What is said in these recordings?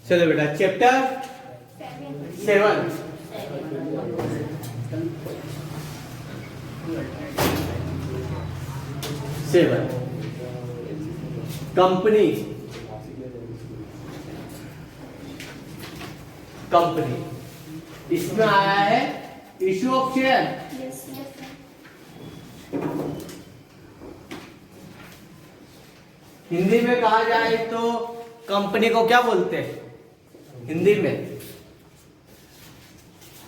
चलो बेटा chapter 7 company इसमें आया है इशू ऑफ शेयर। हिंदी में कहा जाए तो कंपनी को क्या बोलते हैं हिंदी में?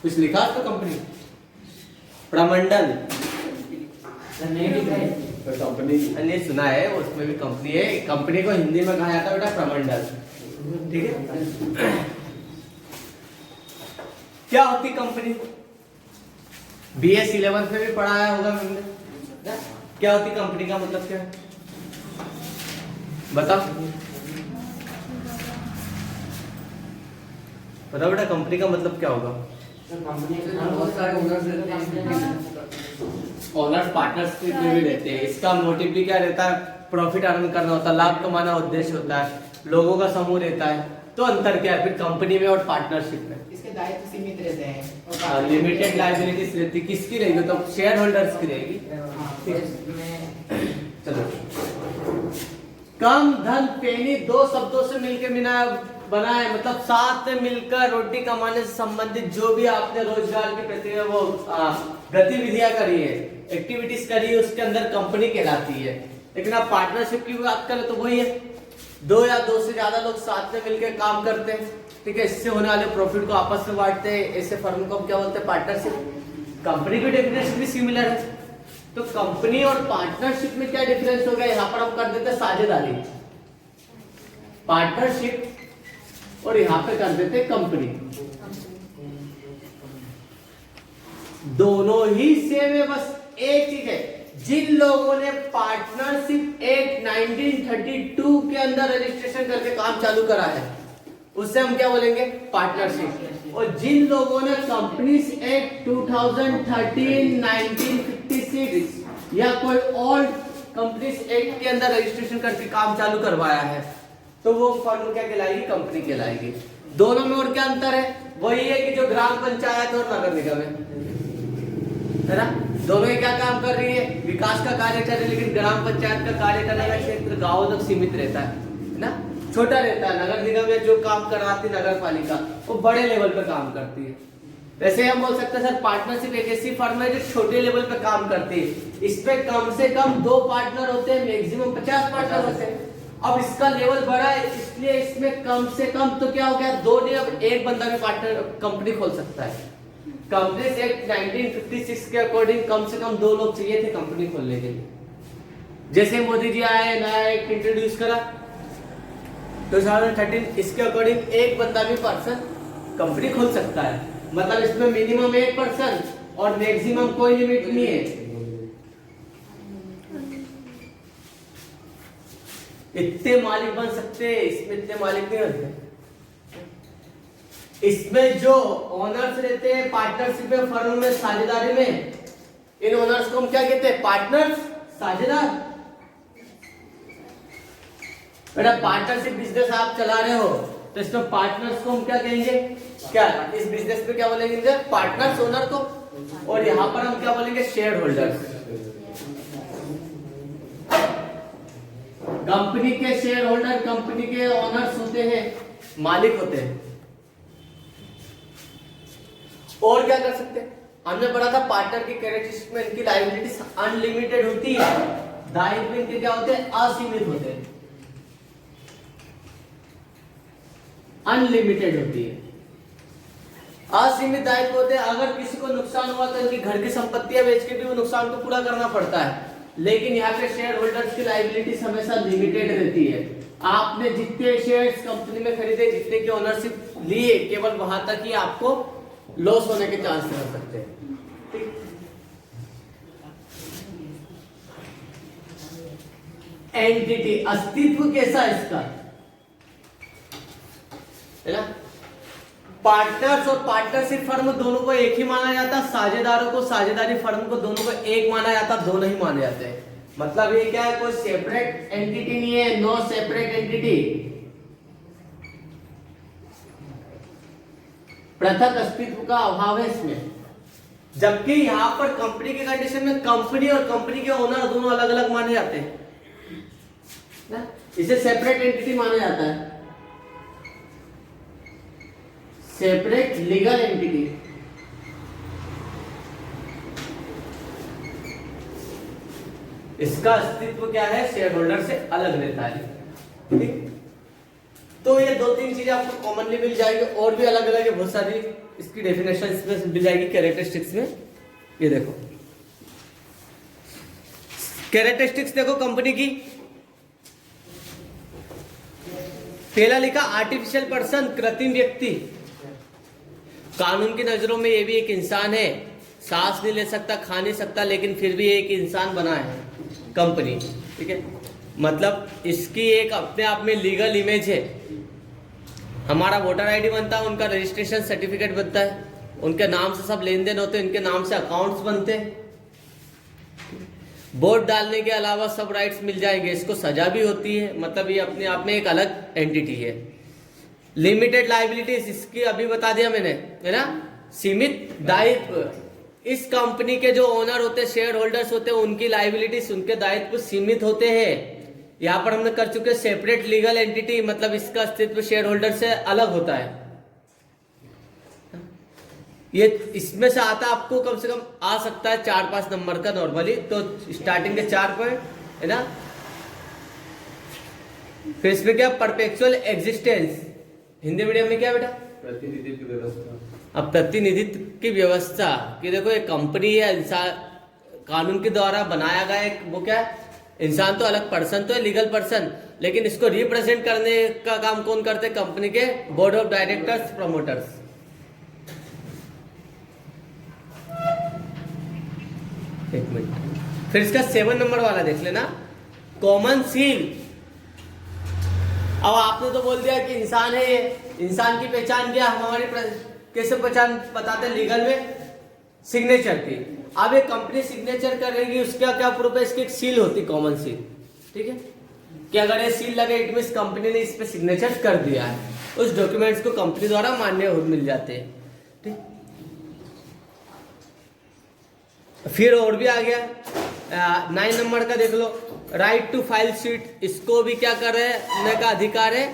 कुछ लिखा तो कंपनी प्रमंडल कंपनी सुना है, उसमें भी कंपनी है। कंपनी को हिंदी में कहा जाता है बेटा प्रमंडल। ठीक है, क्या होती कंपनी? BS 11 में भी पढ़ाया होगा हमने। क्या होती कंपनी का मतलब क्या है बताओ बेटा, कंपनी का मतलब क्या होगा? बहुत सारे ओनर्स पार्टनरशिप में भी रहते हैं। इसका मोटिव भी क्या रहता है? प्रॉफिट अर्न करना होता है, लाभ कमाना उद्देश्य होता है, लोगों का समूह रहता है। तो अंतर क्या है फिर कंपनी में और पार्टनरशिप में? इसके दायित्व सीमित रहते हैं। लिमिटेड लायबिलिटीज रहती। किसकी रहेगी? तो शेयर होल्डर्स की रहेगी। चलो, कम धन पेनी दो शब्दों से मिलकर बना है, मतलब साथ में मिलकर रोटी कमाने से संबंधित जो भी आपने रोजगार की प्रक्रिया वो गतिविधियां करी है, एक्टिविटीज करी है, उसके अंदर कंपनी कहलाती है। लेकिन आप पार्टनरशिप की बात करें तो वही है, दो या दो से ज्यादा लोग साथ में मिलकर काम करते हैं। ठीक है, इससे होने वाले प्रॉफिट को आपस में बांटते हैं। ऐसे फर्म को हम क्या बोलते हैं? पार्टनरशिप। कंपनी की डेफिनेशन भी सिमिलर है। तो कंपनी और पार्टनरशिप में क्या डिफरेंस हो गया? यहाँ पर हम कर देते साझेदारी, पार्टनरशिप, और यहाँ पे कर देते कंपनी। दोनों ही सेम है, बस एक चीज है, जिन लोगों ने पार्टनरशिप एक्ट 1932 के अंदर रजिस्ट्रेशन करके काम चालू करा है उससे हम क्या बोलेंगे? पार्टनरशिप। और जिन लोगों ने कंपनीज एक्ट 2013 1956 या कोई और कंपनीज एक्ट के अंदर रजिस्ट्रेशन करके काम चालू करवाया है तो वो फर्म क्या कहलाएगी? कंपनी कहलाएगी। दोनों में और क्या अंतर है? वही है कि जो ग्राम पंचायत और नगर निगम है ना, दोनों ही क्या काम कर रही है? विकास का कार्य कर रही है। लेकिन ग्राम पंचायत का कार्य करने का क्षेत्र गाँव तक सीमित रहता है ना, छोटा रहता है। नगर निगम में जो काम कराती नगर पालिका वो बड़े लेवल पे काम करती है। वैसे हम बोल सकते हैं सर पार्टनरशिप एक ऐसी फर्म है जो छोटे लेवल पे काम करती है। इसमें कम से कम 2 पार्टनर होते हैं, मैक्सिमम 50 पार्टनर होते हैं। अब इसका लेवल बड़ा है इसलिए इसमें कम से कम तो क्या हो गया? 2 नहीं, अब एक बंदा भी पार्टनर कंपनी खोल सकता है। कंपनीज एक्ट 1956 के अकॉर्डिंग कम से कम 2 लोग चाहिए थे कंपनी खोलने के लिए। जैसे मोदी जी आए, नया एक्ट इंट्रोड्यूस करा 2013, इसके अकॉर्डिंग एक बंदा भी पर्सन कंपनी खोल सकता है। मतलब इसमें मिनिमम 1 पर्सन और मैक्सिमम कोई लिमिट नहीं है। इतने मालिक बन सकते हैं, इसमें इतने मालिक नहीं होते। इसमें जो ओनर्स रहते हैं पार्टनरशिप में, फर्म में, साझेदारी में, इन ओनर्स को हम क्या कहते हैं? पार्टनर्स, साझेदार। बेटा पार्टनरशिप बिजनेस आप चला रहे हो तो इसमें पार्टनर्स को हम क्या कहेंगे? क्या इस बिजनेस पे क्या बोलेंगे? पार्टनर्स, ओनर को। और यहाँ पर हम क्या बोलेंगे? Share holders. कंपनी के शेयर होल्डर कंपनी के ओनर्स होते हैं, मालिक होते हैं। और क्या कर सकते हैं? हमने पढ़ा था पार्टनर की कैरेक्टरिस्टिक में इनकी लायबिलिटीज अनलिमिटेड होती है, दायित्व इनके क्या होते हैं? असीमित होते हैं, अनलिमिटेड होती है। असीमित दायित्व होते हैं। अगर किसी को नुकसान हुआ तो इनकी घर की संपत्तियां बेच के भी वो नुकसान को पूरा करना पड़ता है। लेकिन यहाँ पे शेयर होल्डर्स की लायबिलिटीज हमेशा लिमिटेड रहती है। आपने जितने शेयर्स कंपनी में खरीदे, जितने की ओनरशिप लिए, केवल वहां तक ही आपको लॉस होने के चांस रह सकते हैं। एंटिटी, अस्तित्व कैसा है इसका? है ना, पार्टनर्स और पार्टनरशिप फर्म दोनों को एक ही माना जाता है, साझेदारों को, साझेदारी फर्म को दोनों को एक माना जाता, दो नहीं माने जाते हैं। मतलब ये क्या है? कोई सेपरेट एंटिटी नहीं है, नो सेपरेट एंटिटी। पृथक अस्तित्व का अभाव है इसमें। जबकि यहाँ पर कंपनी के कंडीशन में कंपनी और कंपनी के ओनर दोनों अलग अलग माने जाते हैं ना? इसे सेपरेट एंटिटी माना जाता है, सेपरेट लीगल एंटिटी। इसका अस्तित्व क्या है, शेयर होल्डर से अलग रहता है। ठीक, तो ये दो तीन चीजें आपको कॉमनली मिल जाएगी, और भी अलग अलग है बहुत सारी, इसकी डेफिनेशन इसमें मिल जाएगी कैरेक्टरिस्टिक्स में। ये देखो कैरेक्टरिस्टिक्स देखो कंपनी की। पहला लिखा आर्टिफिशियल पर्सन, कृत्रिम व्यक्ति। कानून की नजरों में ये भी एक इंसान है, सांस नहीं ले सकता, खा नहीं सकता, लेकिन फिर भी एक इंसान बना है कंपनी। ठीक है, मतलब इसकी एक अपने आप में लीगल इमेज है। हमारा वोटर आईडी बनता है, उनका रजिस्ट्रेशन सर्टिफिकेट बनता है, उनके नाम से सब लेन देन होते हैं, उनके नाम से अकाउंट्स बनते हैं। वोट डालने के अलावा सब राइट्स मिल जाएंगे, इसको सजा भी होती है, मतलब ये अपने आप में एक अलग एंटिटी है। लिमिटेड लाइबिलिटीज, इसकी अभी बता दिया मैंने, है ना? सीमित दायित्व, इस कंपनी के जो ओनर होते हैं, शेयर होल्डर्स होते हैं, उनकी लाइबिलिटीज, उनके दायित्व सीमित होते हैं। यहाँ पर हमने कर चुके सेपरेट लीगल एंटिटी, मतलब इसका अस्तित्व शेयर होल्डर से अलग होता है। ये इसमें से आता आपको कम से कम आ सकता है 4-5 नंबर का नॉर्मली, तो स्टार्टिंग के 4 पॉइंट है ना। फिर इसमें क्या, परपेचुअल एग्जिस्टेंस, हिंदी मीडियम में क्या बेटा, प्रतिनिधित्व व्यवस्था। अब प्रतिनिधित्व की व्यवस्था कि देखो एक कंपनी है, इंसान कानून के द्वारा बनाया गया एक, वो क्या है, इंसान तो अलग पर्सन तो है, लीगल पर्सन, लेकिन इसको रिप्रेजेंट करने का काम कौन करते हैं, कंपनी के बोर्ड ऑफ डायरेक्टर्स, प्रमोटर्स। एक मिनट, फिर इसका 7 नंबर वाला देख लेना, कॉमन सील। अब आपने तो बोल दिया कि इंसान है, ये इंसान की पहचान क्या, हमारी कैसे पहचान बताते हैं लीगल में, सिग्नेचर की। अब एक कंपनी सिग्नेचर करेगी, उसका क्या प्रूफ है, इसकी एक सील होती, कॉमन सील। ठीक है, कि अगर ये सील लगे इट मींस कंपनी ने इस पे सिग्नेचर कर दिया है, उस डॉक्यूमेंट्स को कंपनी द्वारा मान्य मिल जाते हैं। ठीक, फिर और भी आ गया 9 नंबर का देख लो, राइट टू फाइल शीट। इसको भी क्या करने का अधिकार है,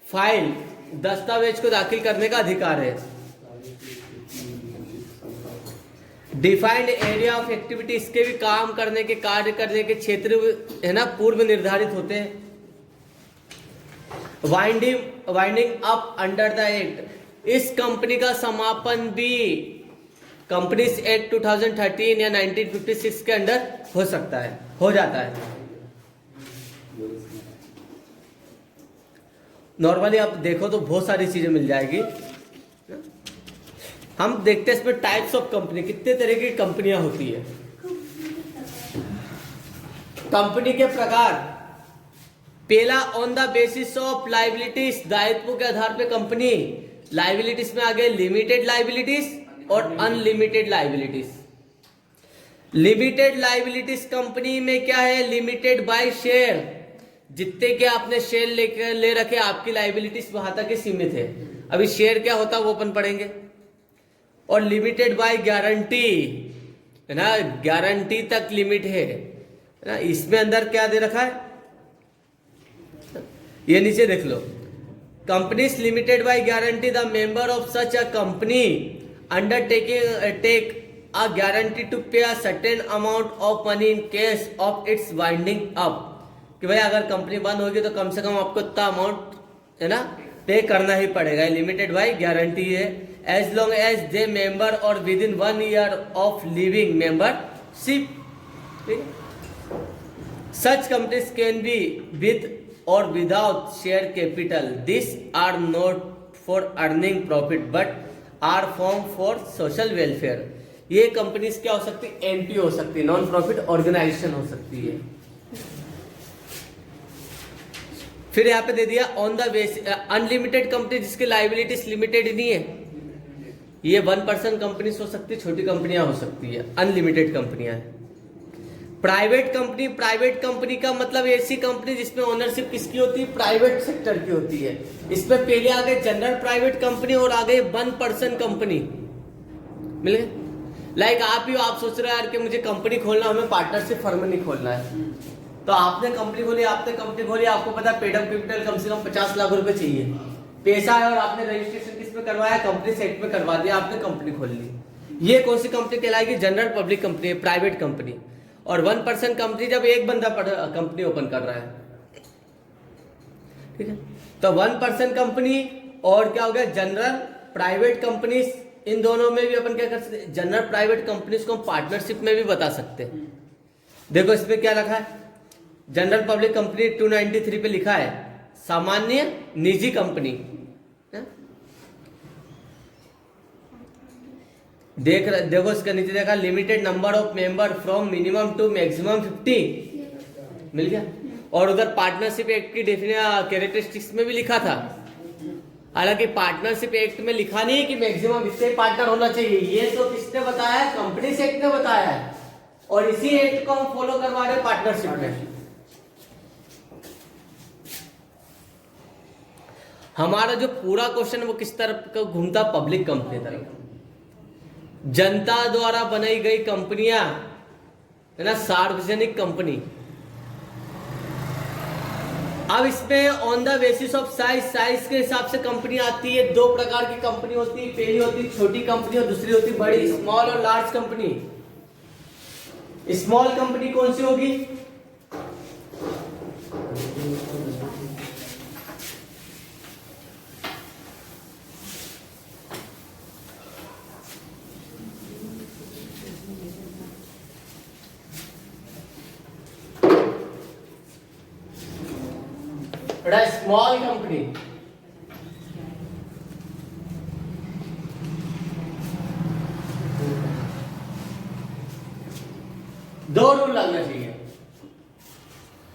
फाइल दस्तावेज को दाखिल करने का अधिकार है। डिफाइंड एरिया ऑफ एक्टिविटी, इसके भी काम करने के, कार्य करने के क्षेत्र है ना, पूर्व निर्धारित होते हैं। Winding up under the act, इस कंपनी का समापन भी कंपनीज एक्ट 2013 या 1956 के अंडर हो सकता है, हो जाता है। नॉर्मली आप देखो तो बहुत सारी चीजें मिल जाएगी। हम देखते हैं इसमें टाइप्स ऑफ कंपनी, कितने तरह की कंपनियां होती है। कंपनी के प्रकार, पहला on the basis of liabilities, दायित्व के आधार पे कंपनी। लाइबिलिटीज में आगे लिमिटेड लाइबिलिटीज और unlimited liabilities. Limited liabilities company में क्या है, लिमिटेड बाय शेयर, जितने के आपने शेयर लेकर ले रखे, आपकी लाइबिलिटीज वहां तक ही सीमित है। अभी शेयर क्या होता है वो अपन पढ़ेंगे। और लिमिटेड बाय गारंटी, है ना, गारंटी तक लिमिट है ना। इसमें अंदर क्या दे रखा है, ये नीचे देख लो, companies limited by guarantee, the member of such a company take a guarantee to pay a certain amount of money in case of its winding up, कि भाई अगर कंपनी बंद होगी तो कम से कम आपको इतना अमाउंट है ना पे करना ही पड़ेगा। लिमिटेड बाय गारंटी है। As long as they member or within 1 year of living membership, such companies can be with or without share capital, this are not for earning profit but are form for social welfare. ये companies क्या हो सकती है, NPO हो सकती है, non profit organisation हो सकती है। फिर यहाँ पे दे दिया on the basis unlimited company, जिसकी लाइबिलिटीज लिमिटेड नहीं है, ये 1% कंपनीज हो सकती है, छोटी कंपनियां हो सकती है, अनलिमिटेड कंपनियां हैं। प्राइवेट कंपनी का मतलब ऐसी कंपनी जिसमें ओनरशिप किसकी होती है, प्राइवेट सेक्टर की होती है। इसमें पहले आ गए जनरल प्राइवेट कंपनी और आ गई 1% कंपनी। मिल गए? लाइक आप सोच रहे हो यार कि मुझे कंपनी खोलना, हमें पार्टनरशिप फर्म नहीं खोलना है, तो आपने कंपनी खोली, आपको पता है पेड अप कैपिटल कम से कम 50 लाख रुपए चाहिए, पैसा है, और आपने रजिस्ट्रेशन किस में करवाया, कंपनी सेट में करवा दिया, आपने कंपनी खोल ली। ये कौन सी कंपनी कहलाएगी, जनरल पब्लिक कंपनी है, प्राइवेट कंपनी। और 1% कंपनी जब एक बंदा कंपनी ओपन कर रहा है, ठीक है, तो 1% कंपनी और क्या हो गया, जनरल प्राइवेट कंपनी। इन दोनों में भी अपन क्या कर सकते हैं, जनरल प्राइवेट कंपनीज को हम पार्टनरशिप में भी बता सकते हैं। देखो इसमें क्या लिखा है, जनरल पब्लिक कंपनी 293 पे लिखा है सामान्य निजी कंपनी। देखो इसका नीचे देखा, limited number of member from minimum to maximum 50। मिल गया। और उधर पार्टनरशिप एक्ट की कैरेक्टरिस्टिक्स में भी लिखा था, हालांकि पार्टनरशिप एक्ट में लिखा नहीं है कि मैक्सिमम इससे पार्टनर होना चाहिए, ये तो किसने बताया है, कंपनीज एक्ट ने बताया है, और इसी एक्ट को हम फॉलो करवा रहे हैं पार्टनरशिप में। हमारा जो पूरा क्वेश्चन है वो किस तरफ का घूमता, पब्लिक कंपनी तरफ। जनता द्वारा बनाई गई कंपनियां है ना, सार्वजनिक कंपनी। अब इसमें on the basis of size के हिसाब से कंपनी आती है। दो प्रकार की कंपनी होती है, पहली होती है छोटी कंपनी और दूसरी होती है बड़ी, स्मॉल और लार्ज कंपनी। स्मॉल कंपनी कौन सी होगी, स्मॉल कंपनी। दो रूल लगना चाहिए।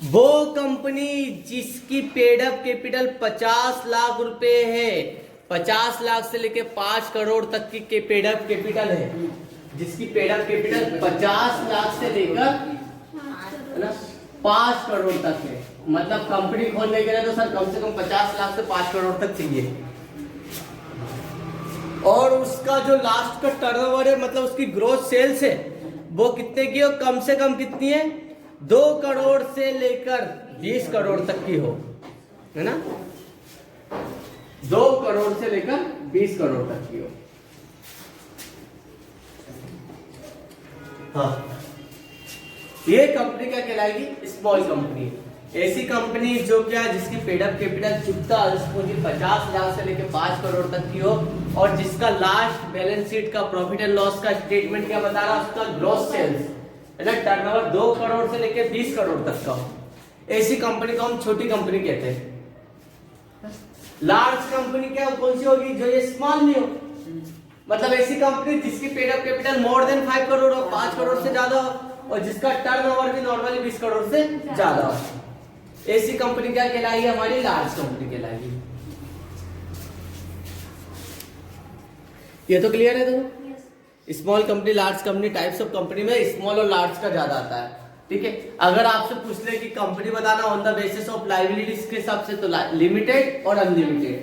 वो कंपनी जिसकी पेड अप कैपिटल 50 लाख रुपए है, 50 लाख से लेके 5 करोड़ तक की पेड अप कैपिटल है, जिसकी पेड अप कैपिटल 50 लाख से लेकर 5 करोड़ तक है। मतलब कंपनी खोलने के लिए तो सर कम से कम 50 लाख से 5 करोड़ तक चाहिए। और उसका जो लास्ट का टर्नओवर है, मतलब उसकी ग्रोथ सेल्स है, वो कितने की हो, कम से कम कितनी है, 2 करोड़ से लेकर 20 करोड़ तक की हो, है ना, 2 करोड़ से लेकर 20 करोड़ तक की हो। हाँ, ये कंपनी क्या कहलाएगी, स्मॉल कंपनी। ऐसी कंपनी जो क्या, जिसकी पेड अप कैपिटल चुकता 50 लाख से लेकर 5 करोड़ तक की हो, और जिसका लास्ट बैलेंस शीट का प्रॉफिट एंड लॉस का स्टेटमेंट क्या बता रहा है, उसका ग्रॉस सेल्स है ना, टर्नओवर 2 करोड़ से लेकर 20 करोड़ तक का हो। ऐसी कंपनी को हम छोटी कंपनी कहते हैं। लार्ज कंपनी क्या कौन सी होगी, जो ये स्मॉल नहीं हो, मतलब ऐसी कंपनी जिसकी paid up capital more than 5 crore हो, 5 करोड़ से ज्यादा हो, और जिसका टर्नओवर भी नॉर्मली 20 करोड़ से ज्यादा हो, ऐसी कंपनी क्या कहलाएगी, हमारी लार्ज कंपनी कहलाएगी। ये तो क्लियर है देखो, small company, large company, types of company में स्मॉल और लार्ज का ज्यादा आता है। ठीक है, अगर आपसे पूछ ले कि कंपनी बताना on the basis of liabilities के हिसाब से, तो लिमिटेड और अनलिमिटेड।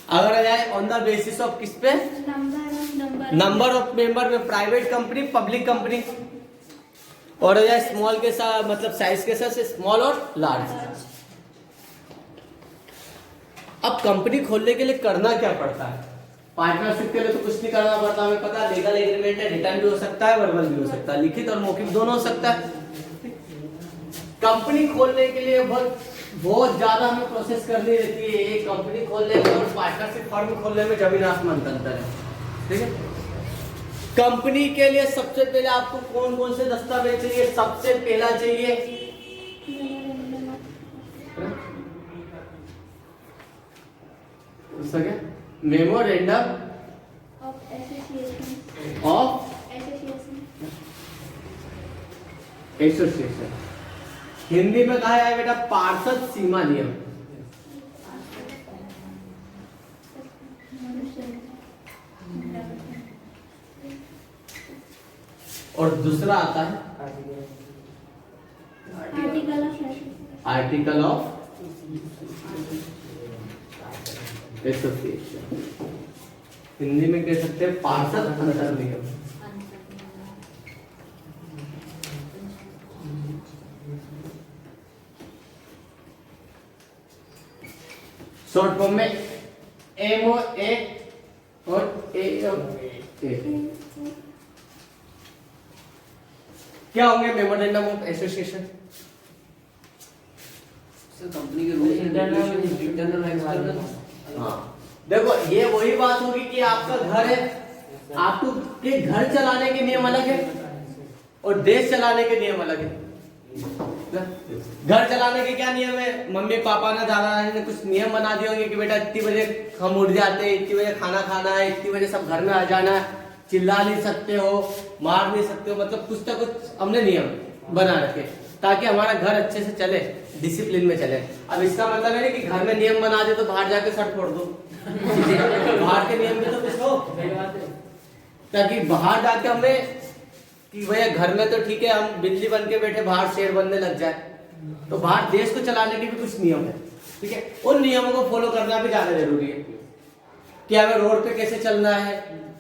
अगर आ जाए ऑन द बेसिस ऑफ किस पे, नंबर ऑफ मेंबर में, प्राइवेट कंपनी, पब्लिक कंपनी। और हो जाए स्मॉल के साथ, मतलब साइज के साथ, स्मॉल और लार्ज। अब कंपनी खोलने के लिए करना क्या पड़ता है, पार्टनरशिप के लिए तो कुछ नहीं करना पड़ता, हमें पता है, लीगल एग्रीमेंट है, रिटर्न भी हो सकता है, वर्बल भी हो सकता है, लिखित और मौखिक दोनों हो सकता है। कंपनी खोलने के लिए बहुत ज्यादा हमें प्रोसेस करनी रहती है। एक कंपनी खोलने में और पार्टनरशिप फर्म खोलने में जमीन आसमान का अंतर है। ठीक है, कंपनी के लिए सबसे पहले आपको कौन कौन से दस्तावेज चाहिए, सबसे पहला चाहिए मेमोरेंडम ऑफ एसोसिएशन। हिंदी में कहा है बेटा पार्षद सीमा नियम। और दूसरा आता है आर्टिकल ऑफ एसोसिएशन, हिंदी में कह सकते हैं पार्षद अंतर नियम। शॉर्ट फॉर्म में MOA और AOA क्या होंगे? Memorandum of association. कंपनी के रूल इंटरनल एक्सटर्नल। हाँ देखो, ये वही बात होगी कि आपका घर है, आपको के घर चलाने के नियम अलग है और देश चलाने के नियम अलग है। घर चलाने के क्या नियम है? मम्मी पापा ने, दादा दादी ने कुछ नियम बना दिए होंगे कि बेटा इतनी बजे हम उठ जाते हैं, इतनी बजे खाना खाना है, इतनी बजे सब घर में आ जाना है, चिल्ला नहीं सकते हो, मार नहीं सकते हो, मतलब कुछ ना कुछ हमने नियम बना रखे ताकि हमारा घर अच्छे से चले, डिसिप्लिन में चले। अब इसका मतलब है कि घर में नियम बना दे तो बाहर जाके सर फोड़ दो। बाहर के नियम में तो कुछ हो, ताकि बाहर जाके हमें कि भैया घर में तो ठीक है हम बिल्ली बन के बैठे, बाहर शेर बनने लग जाए, तो बाहर देश को चलाने के भी कुछ नियम है, ठीक है। उन नियमों को फॉलो करना भी ज्यादा जरूरी है कि हमें रोड पे कैसे चलना है,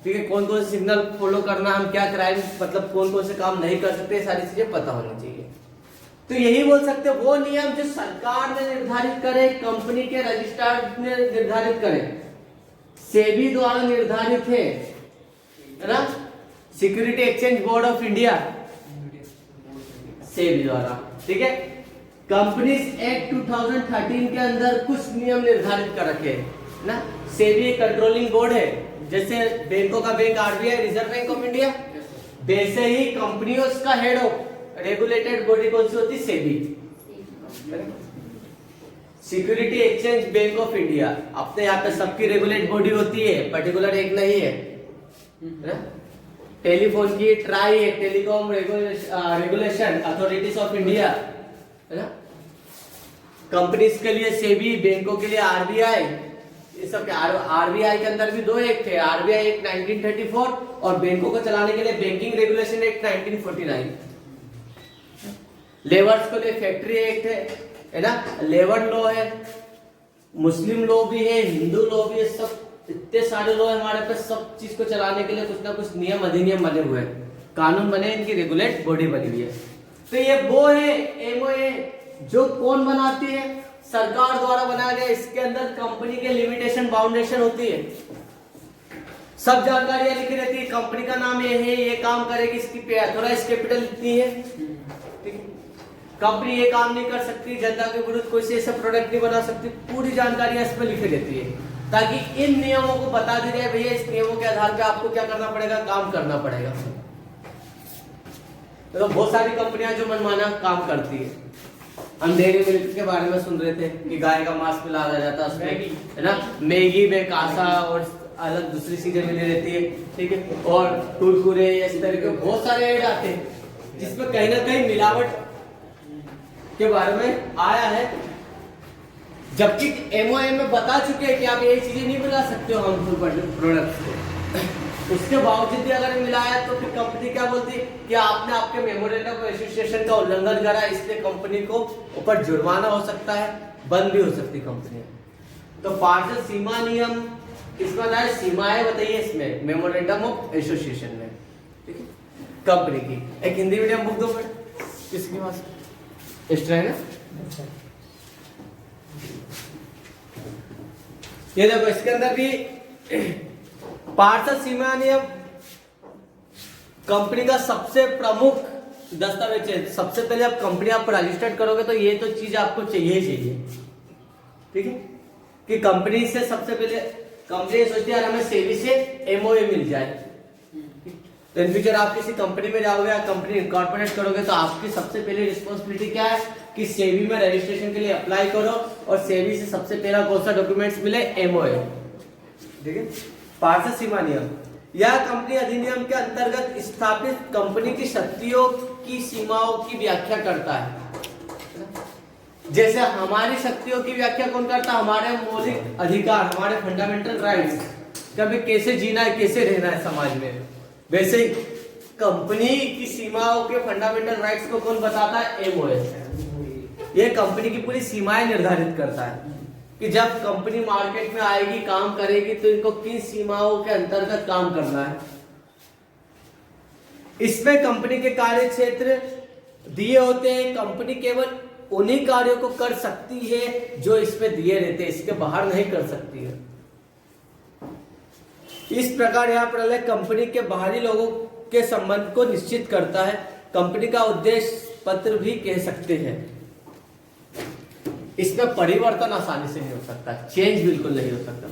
ठीक है, कौन कौन से सिग्नल फॉलो करना, हम क्या क्राइम मतलब कौन कौन से काम नहीं कर सकते, सारी चीजें पता होनी चाहिए। तो यही बोल सकते वो नियम जो सरकार ने निर्धारित करे, कंपनी के रजिस्ट्रार ने निर्धारित करे, सेबी द्वारा निर्धारित है ना, security exchange board of India SEBI द्वारा, ठीक है। कंपनीज एक्ट 2013 के अंदर कुछ नियम निर्धारित कर रखे हैं ना। सेबी कंट्रोलिंग बोर्ड है, जैसे बैंकों का bank RBI reserve bank of India, वैसे ही कंपनियों का हेड ऑफ रेगुलेटेड बॉडी कौन सी होती है? SEBI. Security exchange bank of India, अपने यहाँ पे सबकी रेगुलेट बॉडी होती है, पर्टिकुलर एक नहीं है ना? टेलीफोन की ट्राई है, telecom regulation authorities of India है ना। कंपनीज के लिए सेबी, बैंकों के लिए RBI, ये सब के RBI के अंदर भी दो एक्ट थे, RBI एक्ट 1934 और बैंकों को चलाने के लिए बैंकिंग रेगुलेशन एक्ट 1949। लेबर्स के लिए फैक्ट्री एक्ट है ना, लेबर लॉ है, मुस्लिम लॉ भी है, हिंदू लॉ भी है, सब इतने सारे लॉ है हमारे पास। सब चीज को चलाने के लिए कुछ ना कुछ नियम अधिनियम बने हुए हैं, कानून बने, इनकी रेगुलेट बॉडी बनी हुई है। तो ये वो है MOA जो कौन बनाती है? सरकार द्वारा बनाया गया। इसके अंदर कंपनी के लिमिटेशन बाउंडेशन होती है, सब जानकारियां लिखी रहती है, कंपनी का नाम ये है, ये काम करेगी, इसकी ऑथराइज्ड कैपिटल इतनी है, ठीक है, कंपनी ये काम नहीं कर सकती, जनता के विरुद्ध कोई से ऐसा प्रोडक्ट नहीं बना सकती, पूरी जानकारियां इसमें लिखी रहती है, ताकि इन नियमों को बता दी जाए भैया इस नियमों के आधार पे आपको क्या करना पड़ेगा, काम करना पड़ेगा। तो बहुत सारी कंपनियां जो मनमाना काम करती है, हम डेयरी मिल्क के बारे में सुन रहे थे कि गाय का मांस मिला जाता है उसमें, है ना, मैगी में कासा और अलग दूसरी चीजें मिली रहती है, ठीक है, और कुरकुरे इस तरह के बहुत सारे ऐड आते हैं जिसमें कहीं ना कहीं मिलावट के बारे में आया है, जबकि MOA में बता चुके हैं कि आप ये चीजें नहीं मिला सकते हो हार्मफुल प्रोडक्ट्स को। उसके बावजूद भी अगर मिलाया तो फिर कंपनी क्या बोलती है कि आपने आपके मेमोरेंडम ऑफ एसोसिएशन का उल्लंघन करा, इसलिए कंपनी को ऊपर जुर्माना हो सकता है, बंद भी हो सकती कंपनी। तो पार्षद सीमा नियम, इसमें बताया सीमाएं बताइए इसमें मेमोरेंडम ऑफ एसोसिएशन में, ठीक है, कंपनी की। एक हिंदी मीडियम बुक दो फिर किसके पास एक्स्ट्रा है ना, ये देखो इसके अंदर भी पार्षद सीमा नियम कंपनी का सबसे प्रमुख दस्तावेज है। सबसे पहले आप कंपनी आप रजिस्टर्ड करोगे तो ये तो चीज आपको चाहिए ही चाहिए, ठीक है, कि कंपनी से सबसे पहले कंपनी सोचती है हमें सेबी से MOA मिल जाए। तो इन फ्यूचर आप किसी कंपनी में जाओगे या कंपनी इनकॉर्पोरेट करोगे तो आपकी सबसे पहले रिस्पॉन्सिबिलिटी क्या है कि सेबी में रजिस्ट्रेशन के लिए अप्लाई करो और सेबी से सबसे पहला कौन सा डॉक्यूमेंट्स मिले, MOA, ठीक है। पार्षद सीमा नियम यह कंपनी अधिनियम के अंतर्गत स्थापित कंपनी की शक्तियों की सीमाओं की व्याख्या करता है। जैसे हमारी शक्तियों की व्याख्या कौन करता है? हमारे मौलिक अधिकार, हमारे फंडामेंटल राइट्स, कभी कैसे जीना है, कैसे रहना है समाज में, वैसे ही कंपनी की सीमाओं के फंडामेंटल राइट्स को कौन बताता है? MOA। ये कंपनी की पूरी सीमाएं निर्धारित करता है कि जब कंपनी मार्केट में आएगी, काम करेगी, तो इनको किन सीमाओं के अंतर्गत काम करना है। इसमें कंपनी के कार्य क्षेत्र दिए होते हैं। कंपनी केवल उन्हीं कार्यों को कर सकती है जो इसमें दिए रहते हैं, इसके बाहर नहीं कर सकती है। इस प्रकार यहाँ पर कंपनी के बाहरी लोगों के संबंध को निश्चित करता है। कंपनी का उद्देश्य पत्र भी कह सकते हैं। इसमें परिवर्तन आसानी से नहीं हो सकता, चेंज बिल्कुल नहीं हो सकता,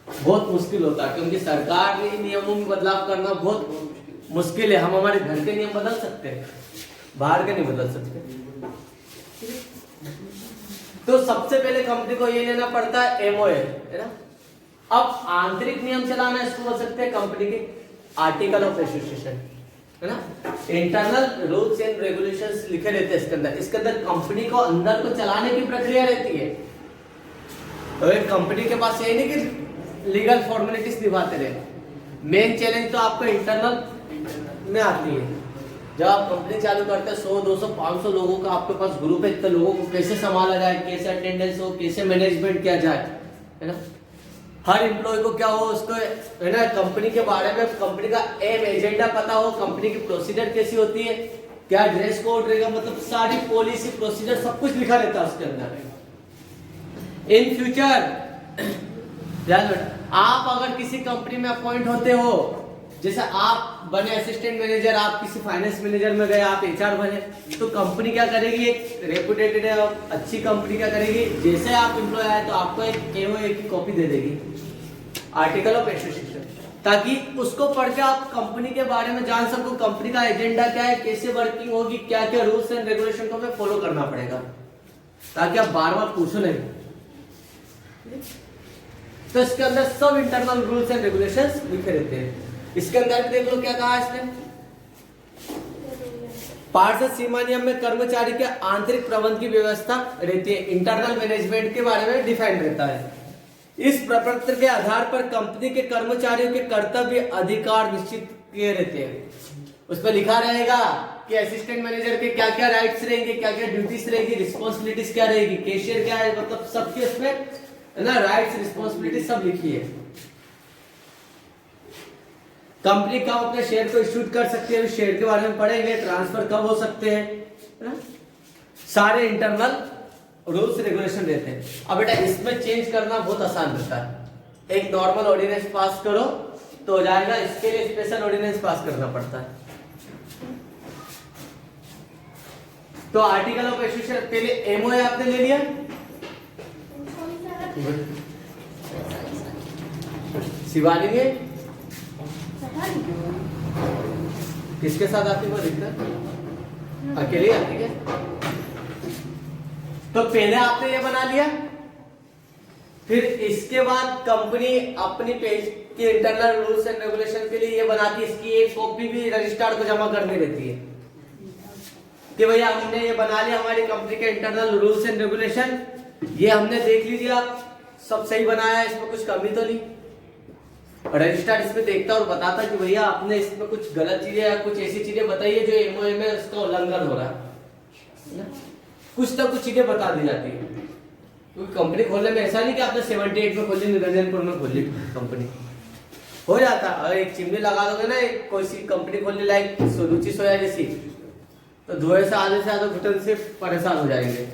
बहुत मुश्किल होता है, क्योंकि सरकार ने नियमों में बदलाव करना बहुत मुश्किल है। हम हमारे घर के नियम बदल सकते हैं, बाहर के नहीं बदल सकते। तो सबसे पहले कंपनी को ये लेना पड़ता है एमओए, है ना। अब आंतरिक नियम चलाना, इसको बोल सकते हैं कंपनी के आर्टिकल ऑफ एसोसिएशन, है ना। इंटरनल रूल्स एंड रेगुलेशंस लिखे रहते हैं इसके अंदर। इसके अंदर कंपनी को अंदर को चलाने की प्रक्रिया रहती है। तो एक कंपनी के पास ये नहीं कि लीगल फॉर्मेलिटीज निभाते रहे। मेन चैलेंज तो आपको इंटरनल में आती है। जब आप कंपनी चालू करते हैं 100, 200, 500 लोगों का आपके पास ग्रुप है, इतने लोगों को कैसे संभाला जाए, कैसे अटेंडेंस हो, कैसे मैनेजमेंट किया जाए, है ना। हर एम्प्लॉय को क्या हो, उसको, है ना, कंपनी के बारे में, कंपनी का एम एजेंडा पता हो, कंपनी की प्रोसीजर कैसी होती है, क्या ड्रेस कोड रहेगा, मतलब सारी पॉलिसी प्रोसीजर सब कुछ लिखा रहता है उसके अंदर। इन फ्यूचर ध्यान रखना, आप अगर किसी कंपनी में अपॉइंट होते हो, जैसे आप बने असिस्टेंट मैनेजर, आप किसी फाइनेंस मैनेजर में गए, आप एचआर बने, तो कंपनी क्या करेगी, एक रेपुटेटेड है अच्छी कंपनी क्या करेगी, जैसे आप एम्प्लॉय आए तो आपको एक एओए की कॉपी दे देगी, आर्टिकल ऑफ एसोसिएशन, ताकि उसको पढ़ के आप कंपनी के बारे में जान सको, कंपनी का एजेंडा क्या है, कैसे वर्किंग होगी, क्या क्या रूल्स एंड रेगुलेशन को हमें फॉलो करना पड़ेगा, ताकि आप बार बार पूछो नहीं। तो इसके अंदर सब इंटरनल रूल्स एंड रेगुलेशंस लिखे रहते हैं। इसके अंदर देख लो क्या कहा इसने, पार्षद सीमा नियम में कर्मचारी के आंतरिक प्रबंध की व्यवस्था रहती है, इंटरनल मैनेजमेंट के बारे में डिफाइन रहता है। इस प्रपत्र के आधार पर कंपनी के कर्मचारियों के कर्तव्य अधिकार निश्चित किए रहते हैं। उसमें लिखा रहेगा कि असिस्टेंट मैनेजर के क्या क्या राइट्स रहेंगे, क्या क्या ड्यूटीज रहेगी, रिस्पॉन्सिबिलिटीज क्या रहेगी, कैशियर क्या है, मतलब सबके उसमें, है ना, राइट्स रिस्पॉन्सिबिलिटी सब लिखी है। कंपनी कब अपने शेयर को इश्यूट कर सकती है, शेयर के बारे में पढ़ेंगे, ट्रांसफर कब हो सकते हैं, है ना, सारे इंटरनल रूल्स रेगुलेशन रहते हैं। अब बेटा इसमें चेंज करना बहुत आसान रहता है। एक नॉर्मल ऑर्डिनेंस पास करो तो हो जाएगा, इसके लिए स्पेशल ऑर्डिनेंस पास करना पड़ता है। तो आर्टिकल ऑफ एसोसिएशन, पहले एमओए आपने ले लिया, शिवानी ने किसके साथ आती है वो दिक्कत, अकेले आती है। तो पहले आपने ये बना लिया, फिर इसके बाद कंपनी अपनी पेज के इंटरनल रूल्स एंड रेगुलेशन के लिए ये बनाती है, इसकी एक कॉपी भी रजिस्ट्रार को जमा करनी रहती है कि भैया हमने ये बना लिया, हमारी कंपनी के इंटरनल रूल्स एंड रेगुलेशन, ये हमने देख लीजिए, आप सब सही बनाया है, इसमें कुछ कमी तो नहीं। रजिस्ट्रार इसमें देखता और बताता कि भैया आपने इसमें कुछ गलत चीजें या कुछ ऐसी चीजें बताई है जो एमओए में उसका उल्लंघन हो रहा है, कुछ तो कुछ चीजें बता दी जाती है। क्योंकि कंपनी खोलने में ऐसा नहीं कि आपने 78 में खोली, निरंजनपुर में खोली कंपनी, हो जाता। अगर एक चिमनी लगा दोगे ना, एक कोई सी कंपनी खोलने लायक रुचि सोया जैसी, तो धुएं से आधे से आधे घुटन से परेशान हो जाएंगे।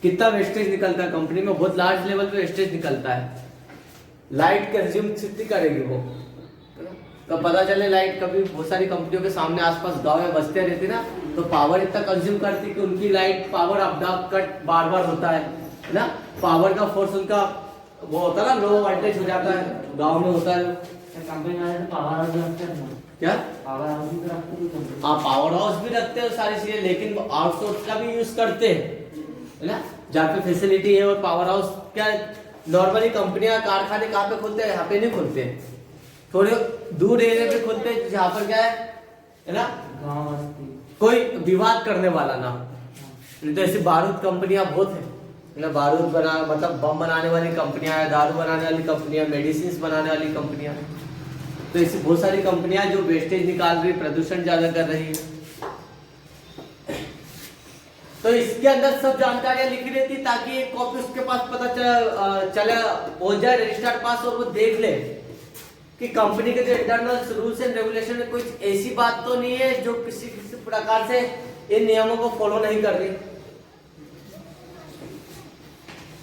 कितना वेस्टेज निकलता है कंपनी में, बहुत लार्ज लेवल पे वेस्टेज निकलता है। लाइट कंज्यूम कितनी करेगी वो, तो पता चले लाइट कभी बहुत सारी कंपनियों के सामने आसपास गांव में बसते रहती ना, तो पावर इतना कंज्यूम करती कि उनकी light power up down cut बार बार होता है ना, पावर का फोर्स उनका वो होता है ना, लो वोल्टेज हो जाता है, गांव में होता है। कंपनी वाले पावर हाउस रखते हैं ना, क्या पावर हाउस भी रखते हैं, हाँ पावर हाउस भी रखते हैं सारी चीजें, लेकिन आउटसोर्स का भी यूज करते हैं, है ना, जहाँ पे फैसिलिटी है। और पावर हाउस क्या, नॉर्मली कंपनियां कारखाने कहाँ पे खोलते हैं, यहाँ पे नहीं खोलते, थोड़े दूर एरिया पे खोलते हैं, जहाँ पर क्या है ना, गाँव बस्ती, कोई विवाद करने वाला ना। तो ऐसी बारूद कंपनियां बहुत है ना, बारूद बना मतलब बम बनाने वाली कंपनियां है, दारू बनाने वाली कंपनियां, मेडिसिन बनाने वाली कंपनियां, तो ऐसी बहुत सारी कंपनियां जो वेस्टेज निकाल रही, प्रदूषण ज्यादा कर रही है। तो इसके अंदर सब जानकारियां लिखी रहती ताकि एक कॉपी उसके पास पता चले पहुंच जाए रजिस्ट्रार पास और वो देख ले कि कंपनी के जो इंटरनल रूल्स एंड रेगुलेशन में कुछ ऐसी बात तो नहीं है जो किसी किसी प्रकार से इन नियमों को फॉलो नहीं कर रही।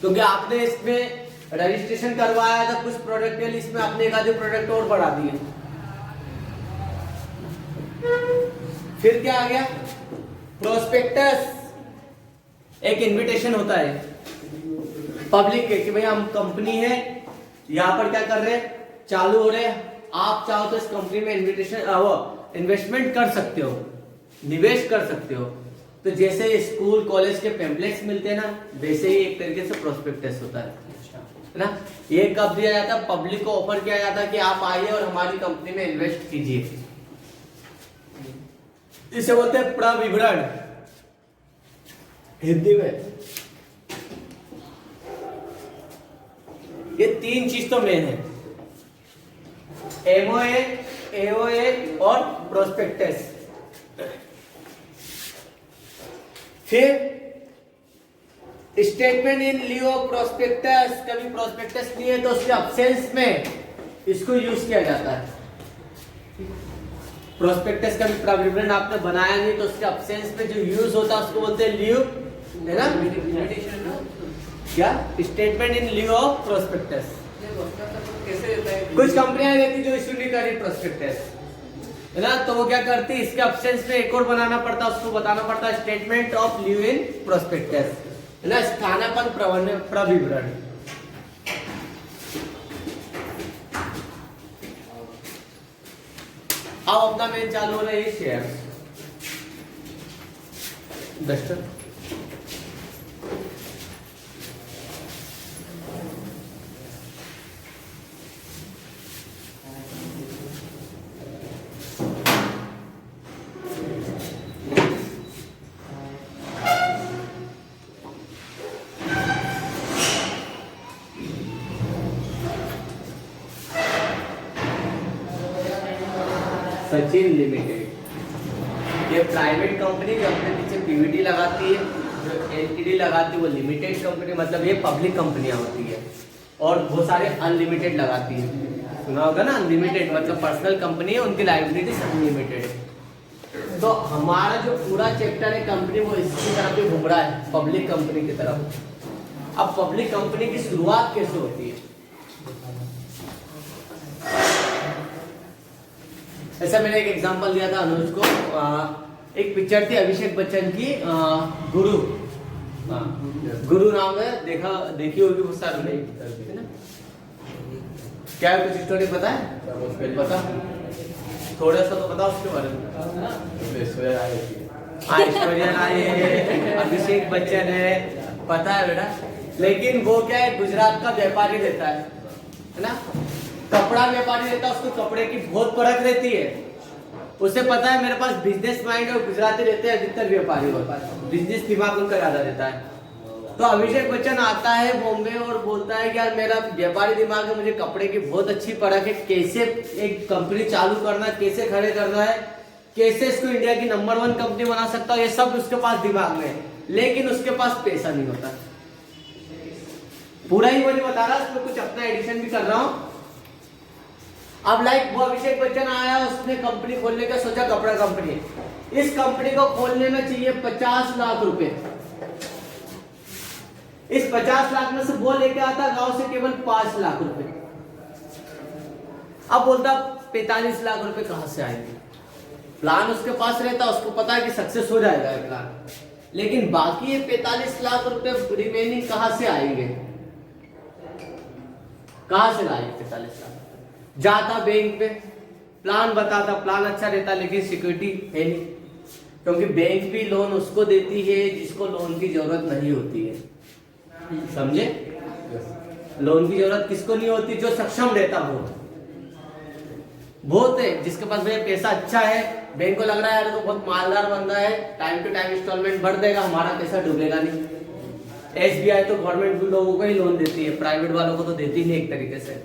क्योंकि आपने इसमें रजिस्ट्रेशन करवाया था कुछ प्रोडक्ट के लिए, इसमें आपने एक आधे प्रोडक्ट और बढ़ा दिए। फिर क्या आ गया? प्रोस्पेक्टस। एक इनविटेशन होता है पब्लिक के कि भाई हम कंपनी है, यहां पर क्या कर रहे हैं, चालू हो रहे हैं, आप चाहो तो इस कंपनी में इन्वेस्टमेंट कर सकते हो, निवेश कर सकते हो। तो जैसे स्कूल कॉलेज के पैम्पलेट्स मिलते हैं ना, वैसे ही एक तरीके से प्रोस्पेक्टस होता है ना। ये कब दिया जाता है? पब्लिक को ऑफर किया जाता है कि आप आइए और हमारी कंपनी में इन्वेस्ट कीजिए। इसे बोलते हैं प्रविवरण हिंदी में। ये तीन चीज तो मेन है, एमओए, एओए और प्रोस्पेक्टस। फिर statement in Leo of prospectus. कभी प्रोस्पेक्टस नहीं है तो उसके अब्सेंस में इसको यूज किया जाता है। प्रोस्पेक्टस का भी प्रविवरण आपने बनाया नहीं तो उसके अब्सेंस में जो यूज होता है उसको बोलते हैं लियो, है ना? क्या? Statement in Leo of prospectus. कुछ कंपनियां रहती जो इशू नहीं कर रही प्रोस्पेक्टस, है ना, तो वो क्या करती, इसके अब्सेंस में एक और बनाना पड़ता, उसको बताना पड़ता statement of leave in prospectus, है ना, स्थानापन्न प्रविवरण। अब अपना मेन चालू हो रहा है शेयर डस्टर। सचिन लिमिटेड, ये प्राइवेट कंपनी जो अपने पीछे पीवीटी लगाती है, जो एलटीडी लगाती है वो लिमिटेड कंपनी, मतलब ये पब्लिक कंपनियां होती है। और बहुत सारे अनलिमिटेड लगाती है, सुना होगा ना, अनलिमिटेड मतलब पर्सनल कंपनी है, उनकी लाइबिलिटीज अनलिमिटेड है। तो हमारा जो पूरा चैप्टर है कंपनी वो इसकी तरफ ही घूम रहा है, पब्लिक कंपनी की तरफ। अब पब्लिक कंपनी की शुरुआत कैसे होती है? ऐसा मैंने एक एग्जांपल दिया था अनुज को, एक पिक्चर थी अभिषेक बच्चन की, गुरु, गुरु नाम है, देखी होगी बहुत सारी, है ना? क्या कुछ स्टोरी पता है? पता थोड़ा सा तो बताओ उसके बारे में। ऐश्वर्या राय है, अभिषेक बच्चन है, पता है बेटा, लेकिन वो क्या है, गुजरात का व्यापारी रहता है ना, कपड़ा व्यापारी रहता है, उसको कपड़े की बहुत परख रहती है। उसे पता है मेरे पास बिजनेस माइंड और गुजराती रहते हैं अधिकतर व्यापारी, होता है बिजनेस दिमाग उनका ज्यादा रहता है। तो अभिषेक बच्चन आता है बॉम्बे और बोलता है कि यार मेरा व्यापारी दिमाग है, मुझे कपड़े की बहुत अच्छी परख है, कैसे एक कंपनी चालू करना है, कैसे खड़े करना है, कैसे इसको इंडिया की नंबर 1 कंपनी बना सकता हूँ, ये सब उसके पास दिमाग में है, लेकिन उसके पास पैसा नहीं होता। पूरा ही वो नहीं बता रहा, उसमें कुछ अपना एडिशन भी कर रहा हूं। अब लाइक वो अभिषेक बच्चन आया, उसने कंपनी खोलने का सोचा, कपड़ा कंपनी। इस कंपनी को खोलने में चाहिए 50 लाख रुपए। इस 50 लाख में से वो लेके आता गांव से केवल 5 लाख रुपए। अब बोलता 45 लाख रुपए कहां से आएंगे? प्लान उसके पास रहता, उसको पता है कि सक्सेस हो जाएगा ये प्लान, लेकिन बाकी ये 45 लाख रुपए रिमेनिंग कहां से आएंगे? कहां से लाएंगे 45 लाख? जाता बैंक पे, प्लान बताता, प्लान अच्छा रहता, लेकिन सिक्योरिटी है नहीं, क्योंकि बैंक भी लोन उसको देती है जिसको लोन की जरूरत नहीं होती है, समझे? लोन की जरूरत किसको नहीं होती? जो सक्षम रहता हो। बहुत है जिसके पास भैया पैसा अच्छा है, बैंक को लग रहा है यार तो बहुत मालदार बंदा है, टाइम टू टाइम इंस्टॉलमेंट भर देगा, हमारा पैसा डूबेगा नहीं। एसबीआई तो गवर्नमेंट लोगों को ही लोन देती है, प्राइवेट वालों को तो देती नहीं एक तरीके से।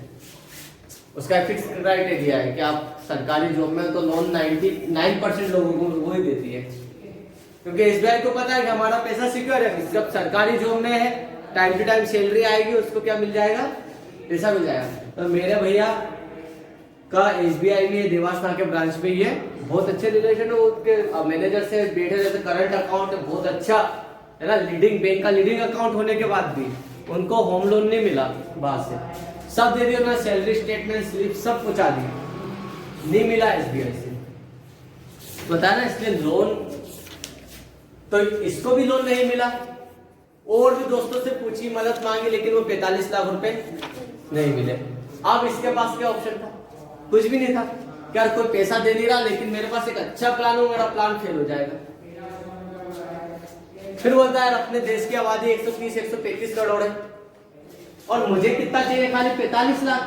उसका फिक्स क्राइटेरिया है कि आप सरकारी जॉब में तो लोन 99% लोगों को वो ही देती है क्योंकि एसबीआई को पता है कि हमारा पैसा सिक्योर है, जब सरकारी जॉब में है टाइम टू टाइम सैलरी आएगी उसको क्या मिल जाएगा, पैसा मिल जाएगा। तो मेरे भैया का एसबीआई में देवास के ब्रांच में ही है, बहुत अच्छे रिलेशन है उसके मैनेजर से, बैठे रहते, करंट अकाउंट है बहुत अच्छा है ना, लीडिंग बैंक का लीडिंग अकाउंट होने के बाद भी उनको होम लोन नहीं मिला बाहर से, सब दे दिया उन्होंने, सैलरी स्टेटमेंट स्लिप सब पहुंचा दी, नहीं मिला एसबीआई से, बता ना, इसलिए लोन तो इसको भी लोन नहीं मिला। और भी दोस्तों से पूछी, मदद मांगी, लेकिन वो 45 लाख रुपए नहीं मिले। अब इसके पास क्या ऑप्शन था, कुछ भी नहीं था, यार कोई पैसा दे नहीं रहा, लेकिन मेरे पास एक अच्छा प्लान हो, मेरा प्लान फेल हो जाएगा। फिर बोलता है अपने देश की आबादी 130-135 करोड़ है और मुझे कितना चाहिए, खाली 45 लाख।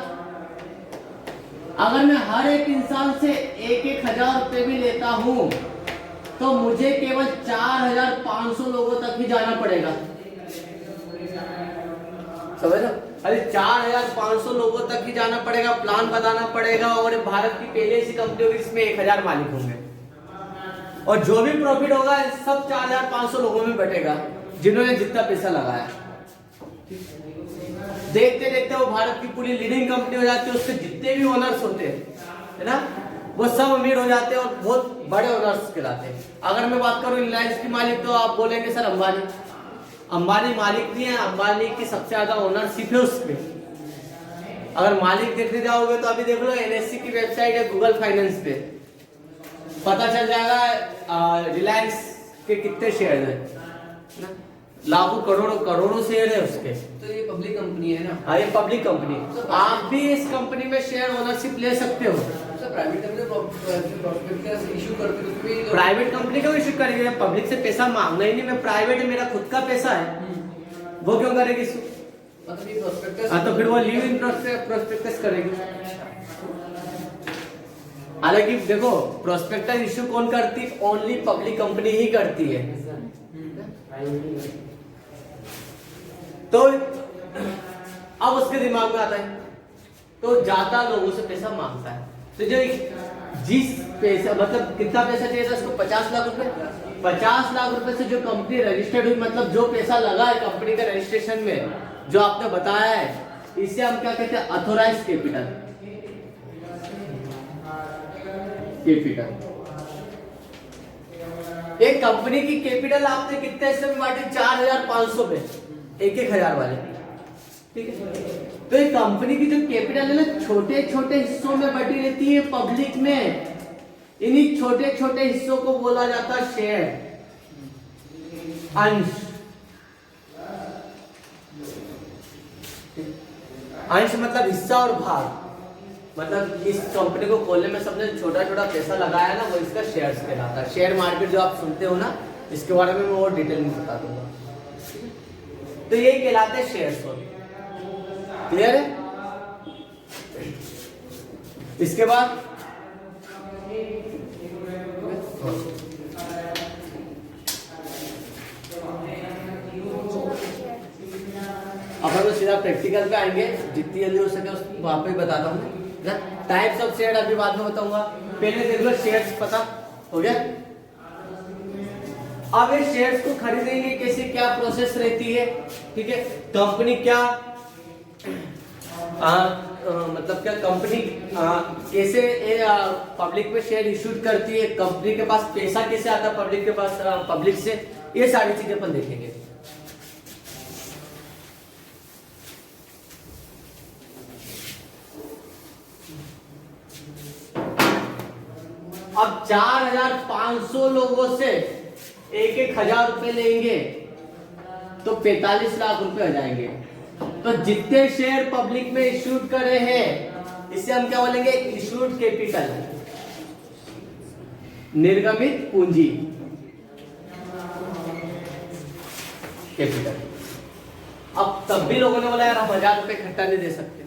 अगर मैं हर एक इंसान से 1-1 हजार रुपए भी लेता हूं तो मुझे केवल 4,500 लोगों तक ही जाना पड़ेगा, समझ लो, अरे 4,500 लोगों तक ही जाना पड़ेगा, प्लान बताना पड़ेगा, और भारत की पहले ऐसी कंपनी होगी जिसमें 1,000 मालिक होंगे, और जो भी प्रॉफिट होगा सब 4,500 लोगों में बटेगा जिन्होंने जितना पैसा लगाया। देखते देखते वो भारत की पूरी लीडिंग कंपनी हो जाती है, उसके जितने भी ओनर्स होते हैं है ना, वो सब अमीर हो जाते हैं और बहुत बड़े ओनर्स कहलाते हैं। अगर मैं बात करूं रिलायंस की मालिक, तो आप बोलेंगे सर अंबानी, अंबानी मालिक नहीं है, अंबानी की सबसे ज्यादा ओनरशिप है उसमें। अगर मालिक देखने जाओगे तो अभी देख लो एनएससी की वेबसाइट है, गूगल फाइनेंस पे पता चल जाएगा रिलायंस के कितने शेयर है, लाखों करोड़ों शेयर है उसके। तो ये पब्लिक कंपनी है ना? हाँ ये पब्लिक कंपनी, आप भी इस कंपनी में शेयर ओनरशिप ले सकते हो। प्राइवेट कंपनी इशू करते, प्राइवेट कंपनी क्यों इशू करेगी, पब्लिक से पैसा मांगना ही नहीं, मैं प्राइवेट है, मेरा खुद का पैसा है, वो क्यों करेगी इशू? मतलब ये प्रोस्पेक्टस, हाँ तो फिर वो लीव इन प्रोस्पेक्टस करेगी। हालांकि देखो प्रोस्पेक्टस इशू कौन करती, ओनली पब्लिक कंपनी ही करती है। तो अब उसके दिमाग में आता है, तो ज्यादा लोगों से पैसा मांगता है, तो जो जिस पैसा मतलब कितना पैसा चाहिए था उसको 50 लाख रुपए, 50 लाख रुपए से जो कंपनी रजिस्टर्ड हुई, मतलब जो पैसा लगा है कंपनी के रजिस्ट्रेशन में, जो आपने बताया है, इसे हम क्या कहते हैं, अथोराइज कैपिटल। एक कंपनी की कैपिटल आपने कितने हिस्से में बांटी, 4,500 में, 1-1 हजार वाले, ठीक है। तो एक कंपनी की जो कैपिटल है ना, छोटे छोटे हिस्सों में बटी रहती है पब्लिक में, इन्हीं छोटे छोटे हिस्सों को बोला जाता है शेयर, अंश। अंश मतलब हिस्सा और भाग, मतलब इस कंपनी को खोलने में सबने छोटा छोटा पैसा लगाया ना, वो इसका शेयर्स कहलाता है। शेयर मार्केट जो आप सुनते हो ना, इसके बारे में मैं और डिटेल में बता दूंगा। तो यही कहलाते हैं शेयर्स। क्लियर है? इसके बाद अपन तो सीधा प्रैक्टिकल पे आएंगे, जितनी जल्दी हो सके वहां पे बताता हूँ। टाइप्स ऑफ शेयर अभी बाद में बताऊंगा, पहले देख लो शेयर्स पता हो गया। अब इस शेयर्स को खरीदेंगे कैसे, क्या प्रोसेस रहती है, ठीक है। कंपनी क्या मतलब क्या कंपनी कैसे पब्लिक में शेयर इशूड करती है, कंपनी के पास पैसा कैसे आता है पब्लिक के पास, पब्लिक से, ये सारी चीजें अपन देखेंगे। अब 4,500 लोगों से 1-1 हजार रुपए लेंगे तो 45 लाख रुपए हो जाएंगे। तो जितने शेयर पब्लिक में इशूड करे हैं, इसे हम क्या बोलेंगे, इशूड कैपिटल, निर्गमित पूंजी कैपिटल। अब तब भी लोगों ने बोला यार हम 1,000 रुपए इकट्ठा नहीं दे सकते।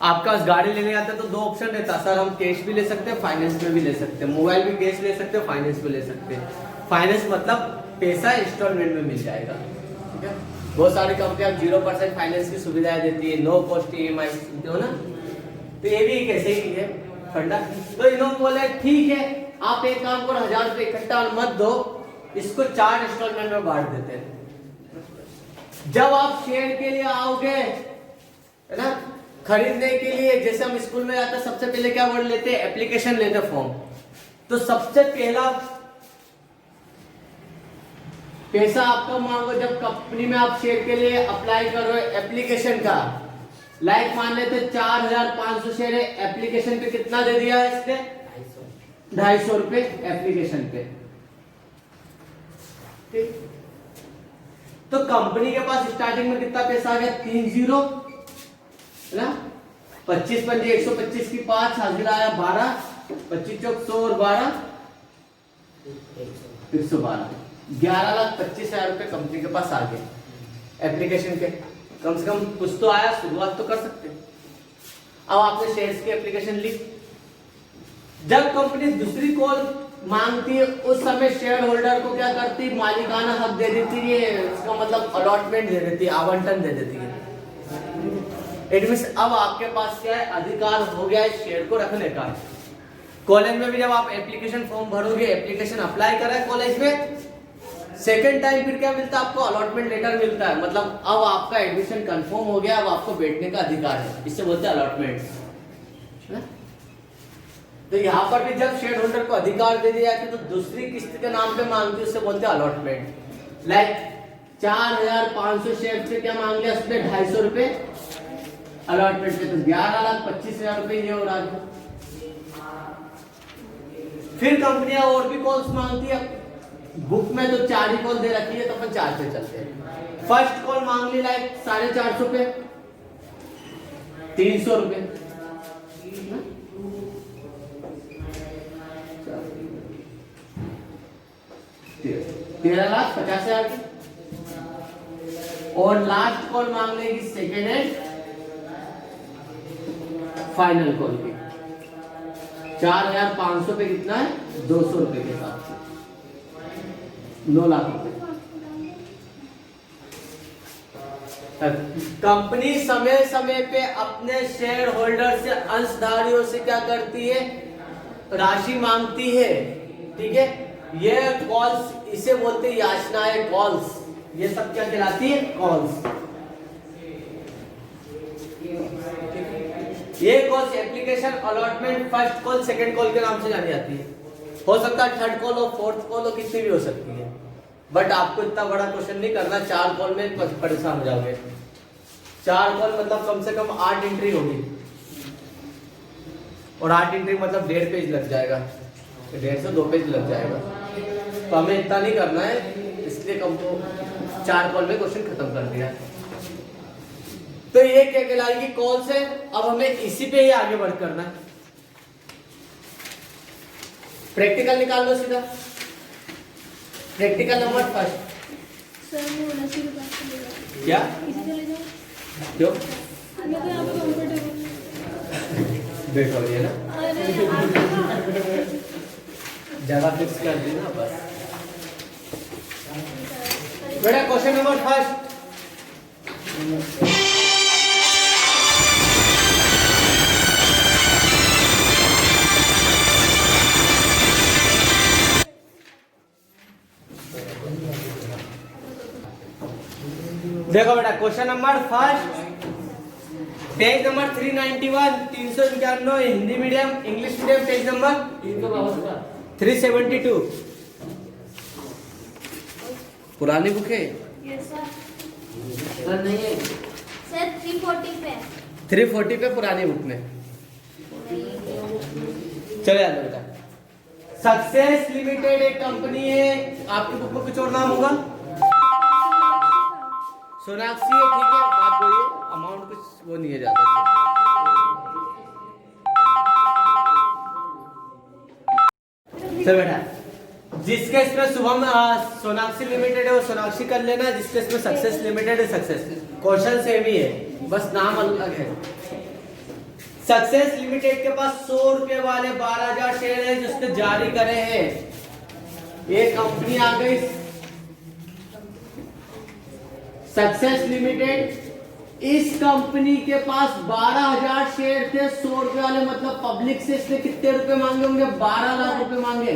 आपका गाड़ी लेने आता है तो दो ऑप्शन रहता है, सर हम कैश भी ले सकते हैं, फाइनेंस में भी ले सकते हैं, मोबाइल भी कैश ले सकते हैं, फाइनेंस में ले सकते हैं। फाइनेंस मतलब पैसा इंस्टॉलमेंट में मिल जाएगा, ठीक है। बहुत सारी कंपनियां 0% फाइनेंस की सुविधाएं देती है, नो कॉस्ट EMI सुनते हो ना, तो ये भी एक ऐसे ही है फंडा। तो इन्होंने बोला ठीक है आप एक काम करो, 1000 रुपये इकट्ठा मत दो, इसको 4 इंस्टॉलमेंट में बांट देते हैं। जब आप शेयर के लिए आओगे, है ना, खरीदने के लिए, जैसे हम स्कूल में जाते हैं सबसे पहले क्या वर्ड लेते हैं, एप्लीकेशन लेते हैं, फॉर्म। तो सबसे पहला पैसा आपका मांगो जब कंपनी में आप शेयर के लिए अप्लाई करो एप्लीकेशन का, लाइक मान लेते 4500 शेयर है, एप्लीकेशन पे कितना दे दिया है इसने, 250 रुपए एप्लीकेशन पे। ठीक, तो कंपनी के पास स्टार्टिंग में कितना पैसा आ गया, 3 जीरो, है ना, 25 पंजे 125 की 5 हाजिर आया 12, 25 चौक 100 और 12 112, 11,25,000 रुपए कंपनी के पास आ गए एप्लीकेशन के। कम से कम कुछ तो आया, शुरुआत तो कर सकते हैं। अब आपने शेयर्स की एप्लीकेशन ली, जब कंपनी दूसरी कॉल मांगती है उस समय शेयर होल्डर को क्या करती, मालिकाना हक दे देती है, इसका मतलब अलॉटमेंट दे देती है, आवंटन दे देती है। इट मींस अब आपके पास क्या है, अधिकार हो गया है शेयर को रखने का। कॉलेज में भी जब आप एप्लीकेशन फॉर्म भरोगे, एप्लीकेशन अप्लाई करा है कॉलेज में, सेकेंड टाइम फिर क्या मिलता है आपको, अलॉटमेंट लेटर मिलता है। मतलब अब आपका एडमिशन कंफर्म हो गया, अब आपको बैठने का अधिकार है, इससे बोलते हैं अलॉटमेंट। तो यहाँ पर भी जब शेयर होल्डर को अधिकार दे दिया कि तो दूसरी किस्त के नाम पे मांगती है, उससे बोलते हैं अलॉटमेंट। लाइक 4500 शेयर से क्या मांग लिया उसने, 250 रुपए अलॉटमेंट पे, तो 11,25,000 रुपए ये हो रहा है। फिर कंपनियां और भी कॉल्स मांगती है, बुक में तो 4 ही कॉल दे रखी है, तो अपन 4 पे चलते हैं। फर्स्ट कॉल मांग ली लाइक 450 पे, 300 रुपए, 13,50,000 की। और लास्ट कॉल मांग लेगी सेकेंड एंड फाइनल कॉल की, 4,500 पे कितना है, 200 रुपए के हिसाब से 9 लाख रुपए। कंपनी समय समय पे अपने शेयर होल्डर से, अंशधारियों से क्या करती है, राशि मांगती है। ठीक है, ये कॉल्स, इसे बोलते हैं याचनाएं, कॉल्स। ये सब क्या कहलाती है, कॉल्स। ये calls application, allotment, first call, second call के नाम से जानी जाती है। हो सकता है थर्ड कॉल हो, फोर्थ कॉल हो, कितनी भी हो सकती है। बट आपको इतना बड़ा क्वेश्चन नहीं करना, 4 कॉल में परेशान हो जाओगे। 4 कॉल मतलब कम से कम 8 एंट्री होगी, और 8 एंट्री मतलब 1.5 पेज लग जाएगा, 1.5 से 2 पेज लग जाएगा। तो हमें इतना नहीं करना है, इसलिए हमको 4 कॉल में क्वेश्चन खत्म कर दिया। तो ये क्या कहलाएगी, कॉल से। अब हमें इसी पे ही आगे वर्क करना है। प्रैक्टिकल निकाल लो सीधा, प्रैक्टिकल नंबर फर्स्ट। सर वो 79 रुपये क्या, इसी चले जाओ, क्यों, अभी तो यहाँ पे कंफर्टेबल बैठो ये ना, अरे आप जगह फिक्स कर दी ना बस। बेटा क्वेश्चन नंबर फर्स्ट, देखो बेटा question number first, page number 391, 391 Hindi medium, English medium, page number 372। पुरानी बुक है, यस सर, सर नहीं है, सर 340 पे 340 पे पुरानी बुक में। चलो यार बेटा, सक्सेस लिमिटेड एक कंपनी है, आपकी बुक में कुछ और नाम होगा, सोनाक्षी है। ठीक है, बात बोलिए, अमाउंट कुछ वो नहीं है ज्यादा। चल बेटा, जिसके इसमें शुभम सोनाक्षी लिमिटेड है वो सोनाक्षी कर लेना, जिसके इसमें सक्सेस लिमिटेड है सक्सेस। क्वेश्चन सेम ही है, बस नाम अलग है। सक्सेस लिमिटेड के पास 100 रुपए वाले 12,000 शेयर है जिसने जारी करे हैं। ये कंपनी आ गई सक्सेस लिमिटेड, इस कंपनी के पास 12,000 शेयर थे 100 रुपए वाले, मतलब पब्लिक से इसने कितने रुपए मांगे होंगे? 12 लाख रुपए मांगे।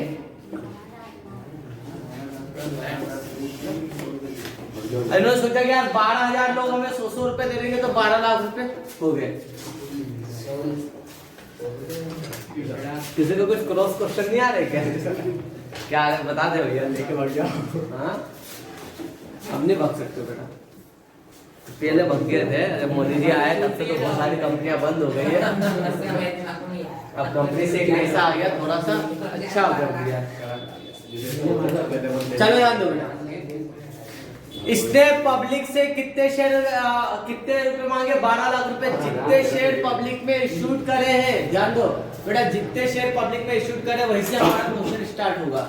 इन्होंने सोचा कि यार 12,000 लोग हमें 100 रुपए दे देंगे तो 12 लाख रुपए हो गए। किसी को कुछ क्रॉस क्वेश्चन नहीं आ रहे क्या? क्या आ रहा है बता दे भैया, लेके बढ़ जाओ। हाँ अब नहीं भाग सकते बेटा, पहले भाग गए थे, जब मोदी जी आए तब से तो बहुत सारी कंपनियां बंद हो गई है। अब कंपनी से एक ऐसा आ गया, थोड़ा सा अच्छा कर दिया। चलो ध्यान दो बेटा, इसने पब्लिक से कितने शेयर कितने रुपए मांगे? 12 लाख रुपए। जितने शेयर पब्लिक में इशूड करे हैं, ध्यान दो बेटा, जितने शेयर पब्लिक में इशूड करे वहीं से हमारा क्वेश्चन स्टार्ट होगा।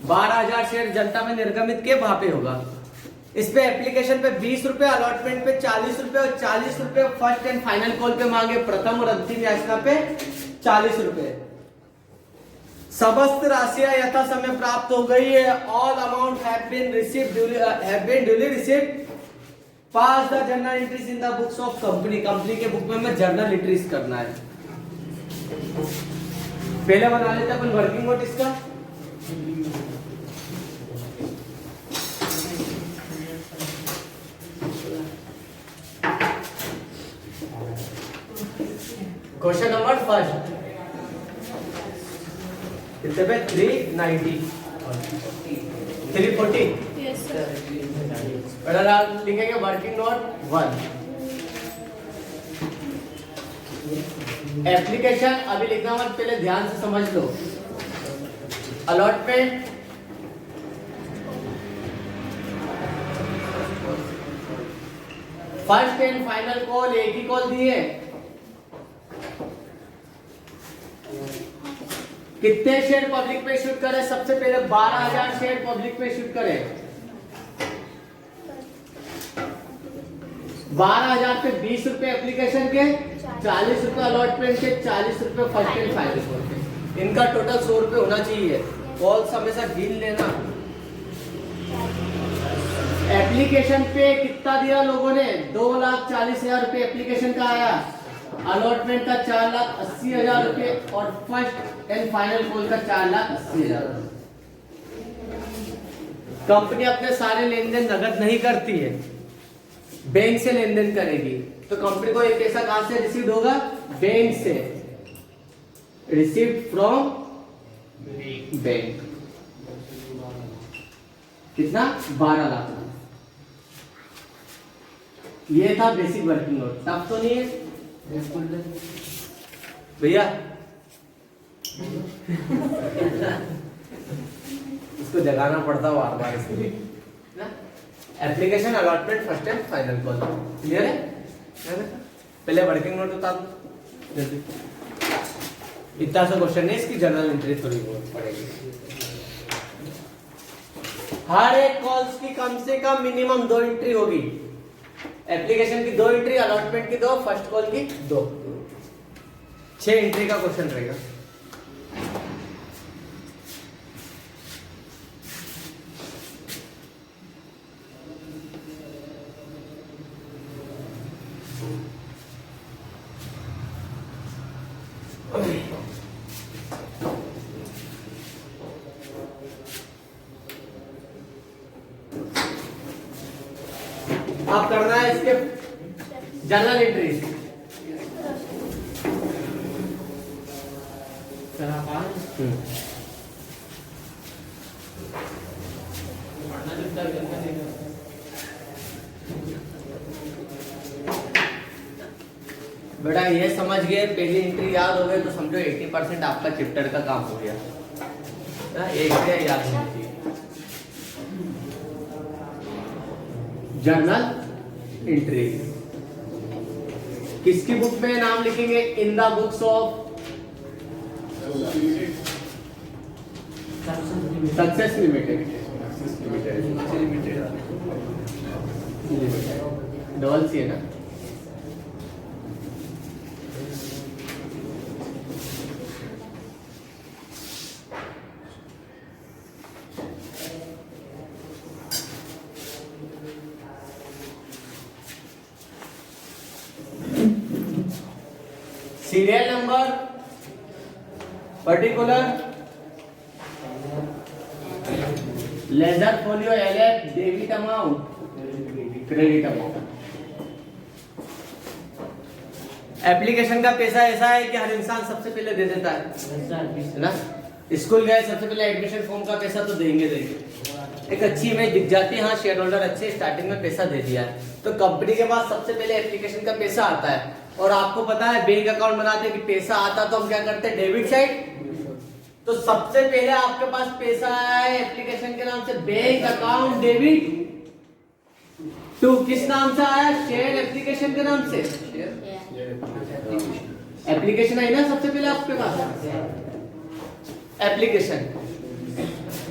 12,000 शेयर जनता में निर्गमित के वहां पे होगा। इस पे एप्लीकेशन पे 20 रुपए, अलॉटमेंट पे 40 रुपए और 40 रुपए फर्स्ट एंड फाइनल कॉल पे मांगे, प्रथम और अंतिम याचना पे 40 रुपए। समस्त राशियां यथा समय प्राप्त हो गई है। All amount have been duly received. Pass the journal entries in the books of company. Company के बुक में हमें जर्नल एंट्रीज करना है। पहले बना लेते हैं अपन वर्किंग नोट इसका। क्वेश्चन नंबर फर्स्ट कितने पे? 390 340। Yes, sir. अगर आप लिखेंगे वर्किंग नोट 1। एप्लीकेशन अभी लिखना मत, पहले ध्यान से समझ लो। Allotment, first and final call, एक ही कॉल दिए। कितने शेयर पब्लिक में इशू करे? सबसे पहले 12,000 शेयर पब्लिक में इशू करे। 12,000 पे 20 रुपए एप्लीकेशन के, 40 रुपए अलॉटमेंट के, 40 रुपए फर्स्ट एंड फाइनल के। इनका टोटल 100 रुपए होना चाहिए। कॉल्स हमेशा गिन लेना। एप्लीकेशन पे कितना दिया लोगों ने? 2,40,000 रुपए एप्लीकेशन का आया। अलॉटमेंट का 4,80,000 रुपए और फर्स्ट एंड फाइनल कॉल का 4,80,000। कंपनी अपने सारे लेन देन नगद नहीं करती है, बैंक से लेन देन करेगी। तो कंपनी को एक पैसा कहां से रिसीव होगा? बैंक से। Received from bank. कितना? 12 लाख। ये था बेसिक वर्किंग नोट। टफ तो नहीं है भैया? इसको जगाना पड़ता बार बार इसके लिए ना। Application, allotment, first and final call. Clear है? पहले वर्किंग नोट उतार दो जल्दी। इतना सा क्वेश्चन है, इसकी जनरल एंट्री थोड़ी बहुत पड़ेगी। हर एक कॉल्स की कम से कम मिनिमम 2 एंट्री होगी। एप्लीकेशन की 2 एंट्री, अलॉटमेंट की 2, फर्स्ट कॉल की 2। 6 एंट्री का क्वेश्चन रहेगा। अब करना है इसके जर्नल एंट्रीज। बेटा ये समझ गए, पहली एंट्री याद हो गई तो समझो 80% आपका चैप्टर का काम हो गया। एक से याद होनी चाहिए। जर्नल एंट्री किसकी बुक में नाम लिखेंगे? In the books of success limited. Double C है ना? Serial number, particular, ledger folio, LF, debit amount, credit amount. Application का पैसा ऐसा है कि हर इंसान सबसे पहले दे देता है ना। स्कूल गए सबसे पहले एडमिशन फॉर्म का पैसा तो देंगे। एक अच्छी इमेज दिख जाती है, हाँ शेयर होल्डर अच्छे स्टार्टिंग में पैसा दे दिया है, तो कंपनी के पास सबसे पहले एप्लीकेशन का पैसा आता है। और आपको पता है बैंक अकाउंट बनाते कि पैसा आता तो हम क्या करते हैं, डेबिट साइड। तो सबसे पहले आपके पास पैसा आया है एप्लीकेशन के नाम से, बैंक अकाउंट डेबिट टू किस नाम से आया, शेयर एप्लीकेशन के नाम से। एप्लीकेशन आई ना सबसे पहले आपके पास, एप्लीकेशन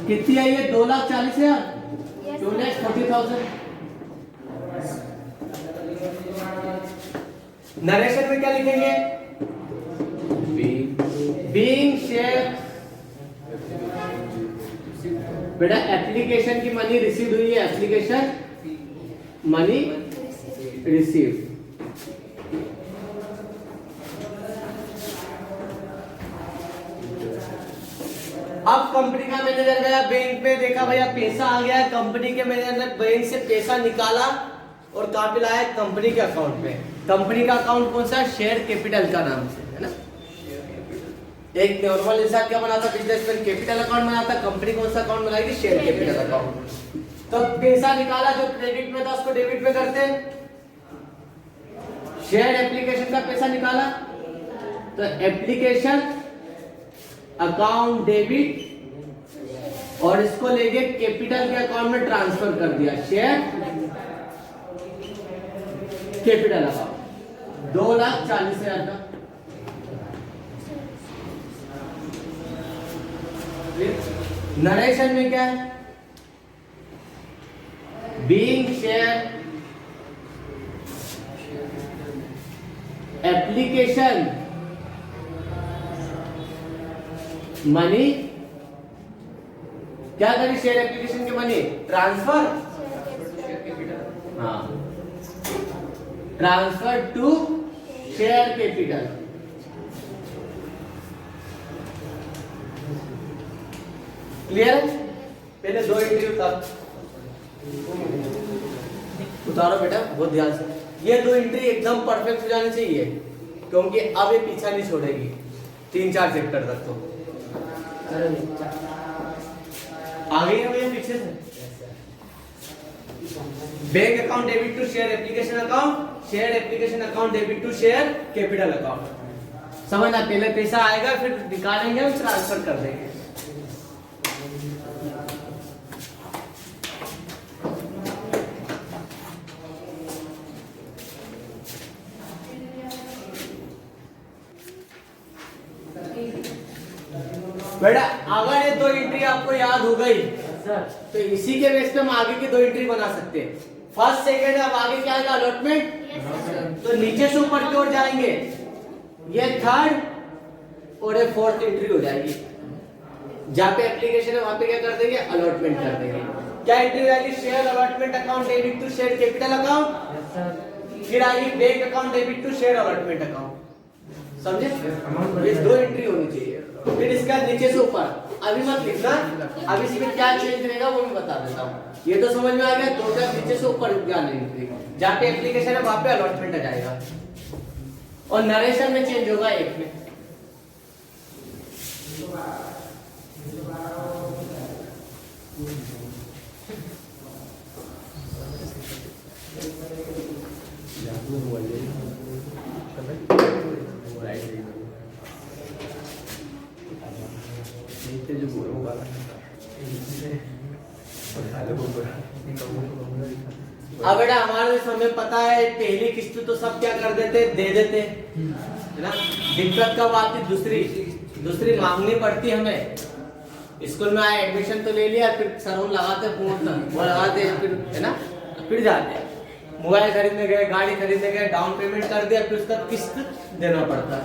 कितनी आई है, 2,40,000, 2,40,000। नरेशन में क्या लिखेंगे, बीइंग शेयर। बेटा एप्लीकेशन की मनी रिसीव हुई है, एप्लीकेशन मनी रिसीव। अब कंपनी का मैनेजर गया बैंक पे, देखा भैया पैसा आ गया है, कंपनी के मैनेजर ने बैंक से पैसा निकाला और कहां पे लाया, कंपनी के अकाउंट पे। कंपनी का अकाउंट कौन सा, शेयर कैपिटल का नाम से, है ना। एक नॉर्मल इंसान क्या बनाता, बिजनेसमैन कैपिटल अकाउंट बनाता, कंपनी कौन सा अकाउंट बनाएगी, शेयर कैपिटल अकाउंट। तो पैसा निकाला जो क्रेडिट में था उसको डेबिट में करते हैं। शेयर एप्लीकेशन का पैसा निकाला तो एप्लीकेशन अकाउंट डेबिट और इसको लेके कैपिटल के अकाउंट में ट्रांसफर कर दिया, शेयर कैपिटल अकाउंट, 2,40,000 का। नरेशन में क्या है, बीइंग शेयर एप्लीकेशन मनी, क्या करें, शेयर एप्लीकेशन के मनी ट्रांसफर, हाँ transfer to share capital. Clear, पहले 2 एंट्री उतारो बेटा बहुत ध्यान से। ये 2 एंट्री एकदम परफेक्ट हो जानी चाहिए, क्योंकि अब ये पीछा नहीं छोड़ेगी 3-4 चैप्टर तक। तो आ गई है भैया पीछे से। Bank account debit to share application account, share application account debit to share capital account. समझना, पहले पैसा आएगा फिर निकालेंगे और ट्रांसफर कर देंगे। बेटा अगर ये 2 एंट्री आपको याद हो गई तो इसी के बेस पे हम आगे की 2 एंट्री बना सकते हैं। फर्स्ट सेकंड, अब आगे क्या आएगा, अलॉटमेंट। तो नीचे से ऊपर की ओर जाएंगे, ये थर्ड और ये फोर्थ एंट्री हो जाएगी। जहाँ पे एप्लीकेशन है वहां पे क्या कर देंगे, अलॉटमेंट कर देंगे। क्या एंट्री आएगी, share allotment account debit to share capital account, फिर आएगी bank account debit to share allotment account. समझे, ये 2 एंट्री होनी चाहिए। फिर इसका नीचे से ऊपर, अभी मत लिखना, अब इसमें क्या चेंज रहेगा वो मैं बता देता हूँ। ये तो समझ में आ गया, 2 का नीचे से ऊपर क्या नहीं, जहाँ पे एप्लीकेशन है वहां पे अलॉटमेंट आ जाएगा और नरेशन में चेंज होगा 1 में। अब बेटा हमारे समय पता है, पहली किस्त तो सब क्या कर देते, दे देते है ना। दिक्कत कब आती, दूसरी मांगनी पड़ती हमें। स्कूल में आए, एडमिशन तो ले लिया, फिर सर हम लगाते वो लगाते फिर, है ना, फिर जाते मोबाइल खरीदने गए, गाड़ी खरीदने गए, डाउन पेमेंट कर दिया, फिर उसका किस्त देना पड़ता है।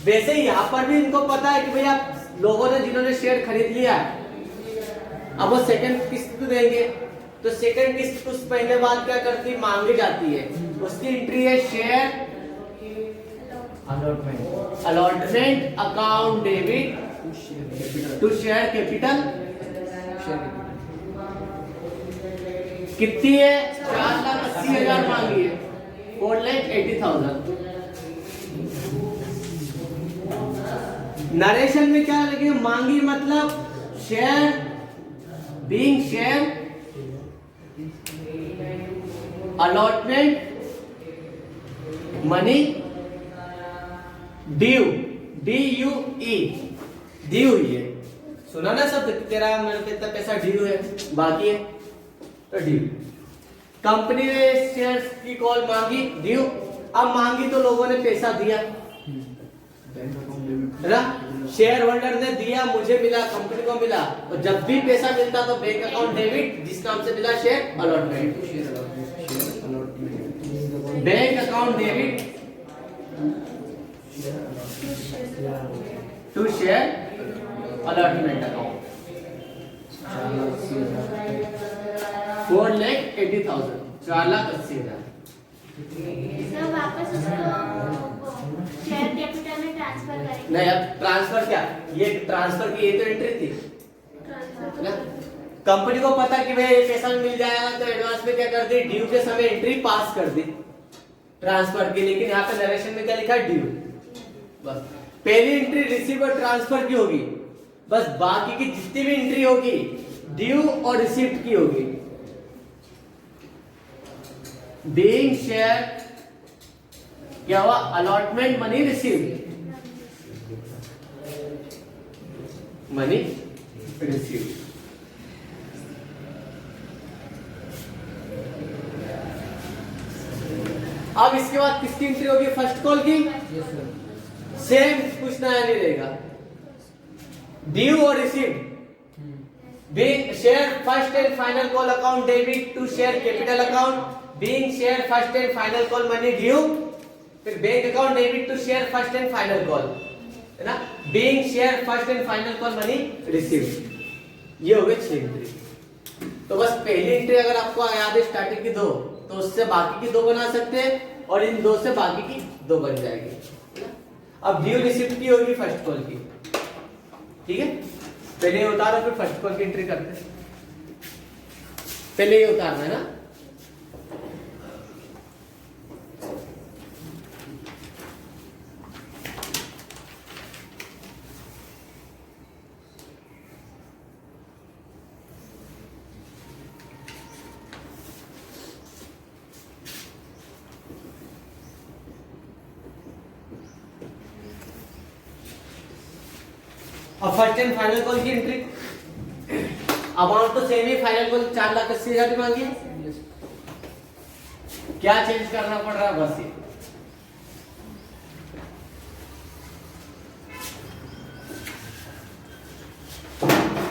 वैसे ही यहाँ पर भी इनको पता है कि भैया लोगों ने जिन्होंने शेयर खरीद लिया अब वो सेकंड किस्त देंगे, तो सेकंड किस्त कुछ महीने बाद क्या करती, मांगी जाती है। उसकी एंट्री है share allotment allotment account debit to share capital कितनी है? 4,80,000 मांगी है। 4,80,000। नरेशन में क्या लगेगा? मांगी मतलब share, being share, allotment, money, due, DUE, due. ये सुना ना सब? तेरा मेरे कितना पैसा ड्यू है, बाकी है, तो ड्यू। कंपनी ने शेयर्स की कॉल मांगी, ड्यू। अब मांगी तो लोगों ने पैसा दिया, है ना? शेयर होल्डर ने दिया, मुझे मिला, कंपनी को मिला। और जब भी पैसा मिलता तो बैंक अकाउंट डेबिट, जिस नाम से मिला share allotment, bank account debit to share allotment account 4,80,000, 4,80,000। Sir वापस उसको शेयर कैपिटल में ट्रांसफर करेंगे। नहीं, अब ट्रांसफर क्या? ये ट्रांसफर की ये तो एंट्री थी ट्रांसफर ना। कंपनी को पता कि भाई ये पैसा मिल जाएगा, तो एडवांस में क्या कर दी? ड्यू के समय एंट्री पास कर दी ट्रांसफर की। लेकिन यहाँ पे नरेशन में क्या लिखा? ड्यू। बस पहली एंट्री रिसीव और ट्रांसफर की होगी, बस बाकी की जितनी भी एंट्री होगी ड्यू और रिसीव्ड की होगी। बीइंग शेयर क्या हुआ? Allotment, money received, money received. अब इसके बाद किसकी एंट्री होगी? फर्स्ट कॉल की। सेम, कुछ नया नहीं रहेगा। ड्यू और received, being share first and final call account debit to share capital account, being share first and final call money due, फिर bank account debit to share first and final call, है ना? Being share first and final call money received. ये हो गए 6 entry. तो बस पहली entry अगर आपको याद है स्टार्टिंग की 2, तो उससे बाकी की 2 बना सकते हैं, और इन 2 से बाकी की 2 बन जाएगी। अब ड्यू रिसीव्ड की होगी फर्स्ट कॉल की, ठीक है? पहले ये उतारो, फिर फर्स्ट कॉल की एंट्री करते हैं। पहले ये उतारना है ना। अब फर्स्ट एंड फाइनल कॉल की एंट्री, अमाउंट तो सेम ही, फाइनल कॉल 4,80,000 मांगी है। क्या चेंज करना पड़ रहा है? बस ये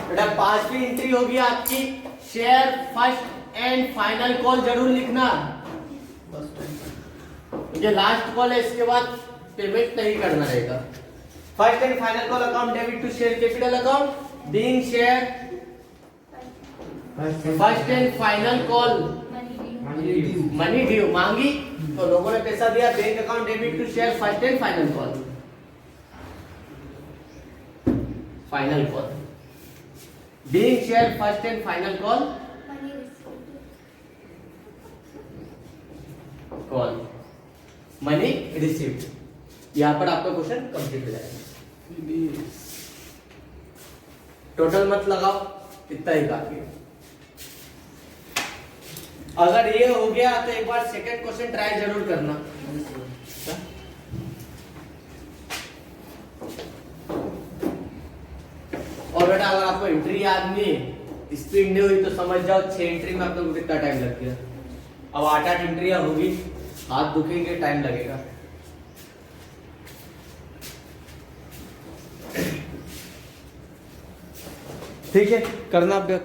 बेटा 5वीं एंट्री होगी आपकी, share first and final call जरूर लिखना। ये लास्ट कॉल है, इसके बाद पेमेंट नहीं करना रहेगा। First and final call account debit to share capital account, being share first and final call money due मांगी, तो लोगों ने पैसा दिया। Bank account debit to share first and final call, final call, being share first and final call call money received. यहां पर आपका question complete हो जाएगा। टोटल मत लगाओ, इतना ही काफी है। अगर ये हो गया तो एक बार सेकंड क्वेश्चन ट्राई जरूर करना। और बेटा अगर आपको एंट्री याद नहीं, स्पीड नहीं हुई, तो समझ जाओ 6 एंट्री में आप लोग को कितना टाइम लग गया। अब 8-8 एंट्रियां होगी, हाथ दुखेंगे, टाइम लगेगा। ठीक है, करना अभ्यास।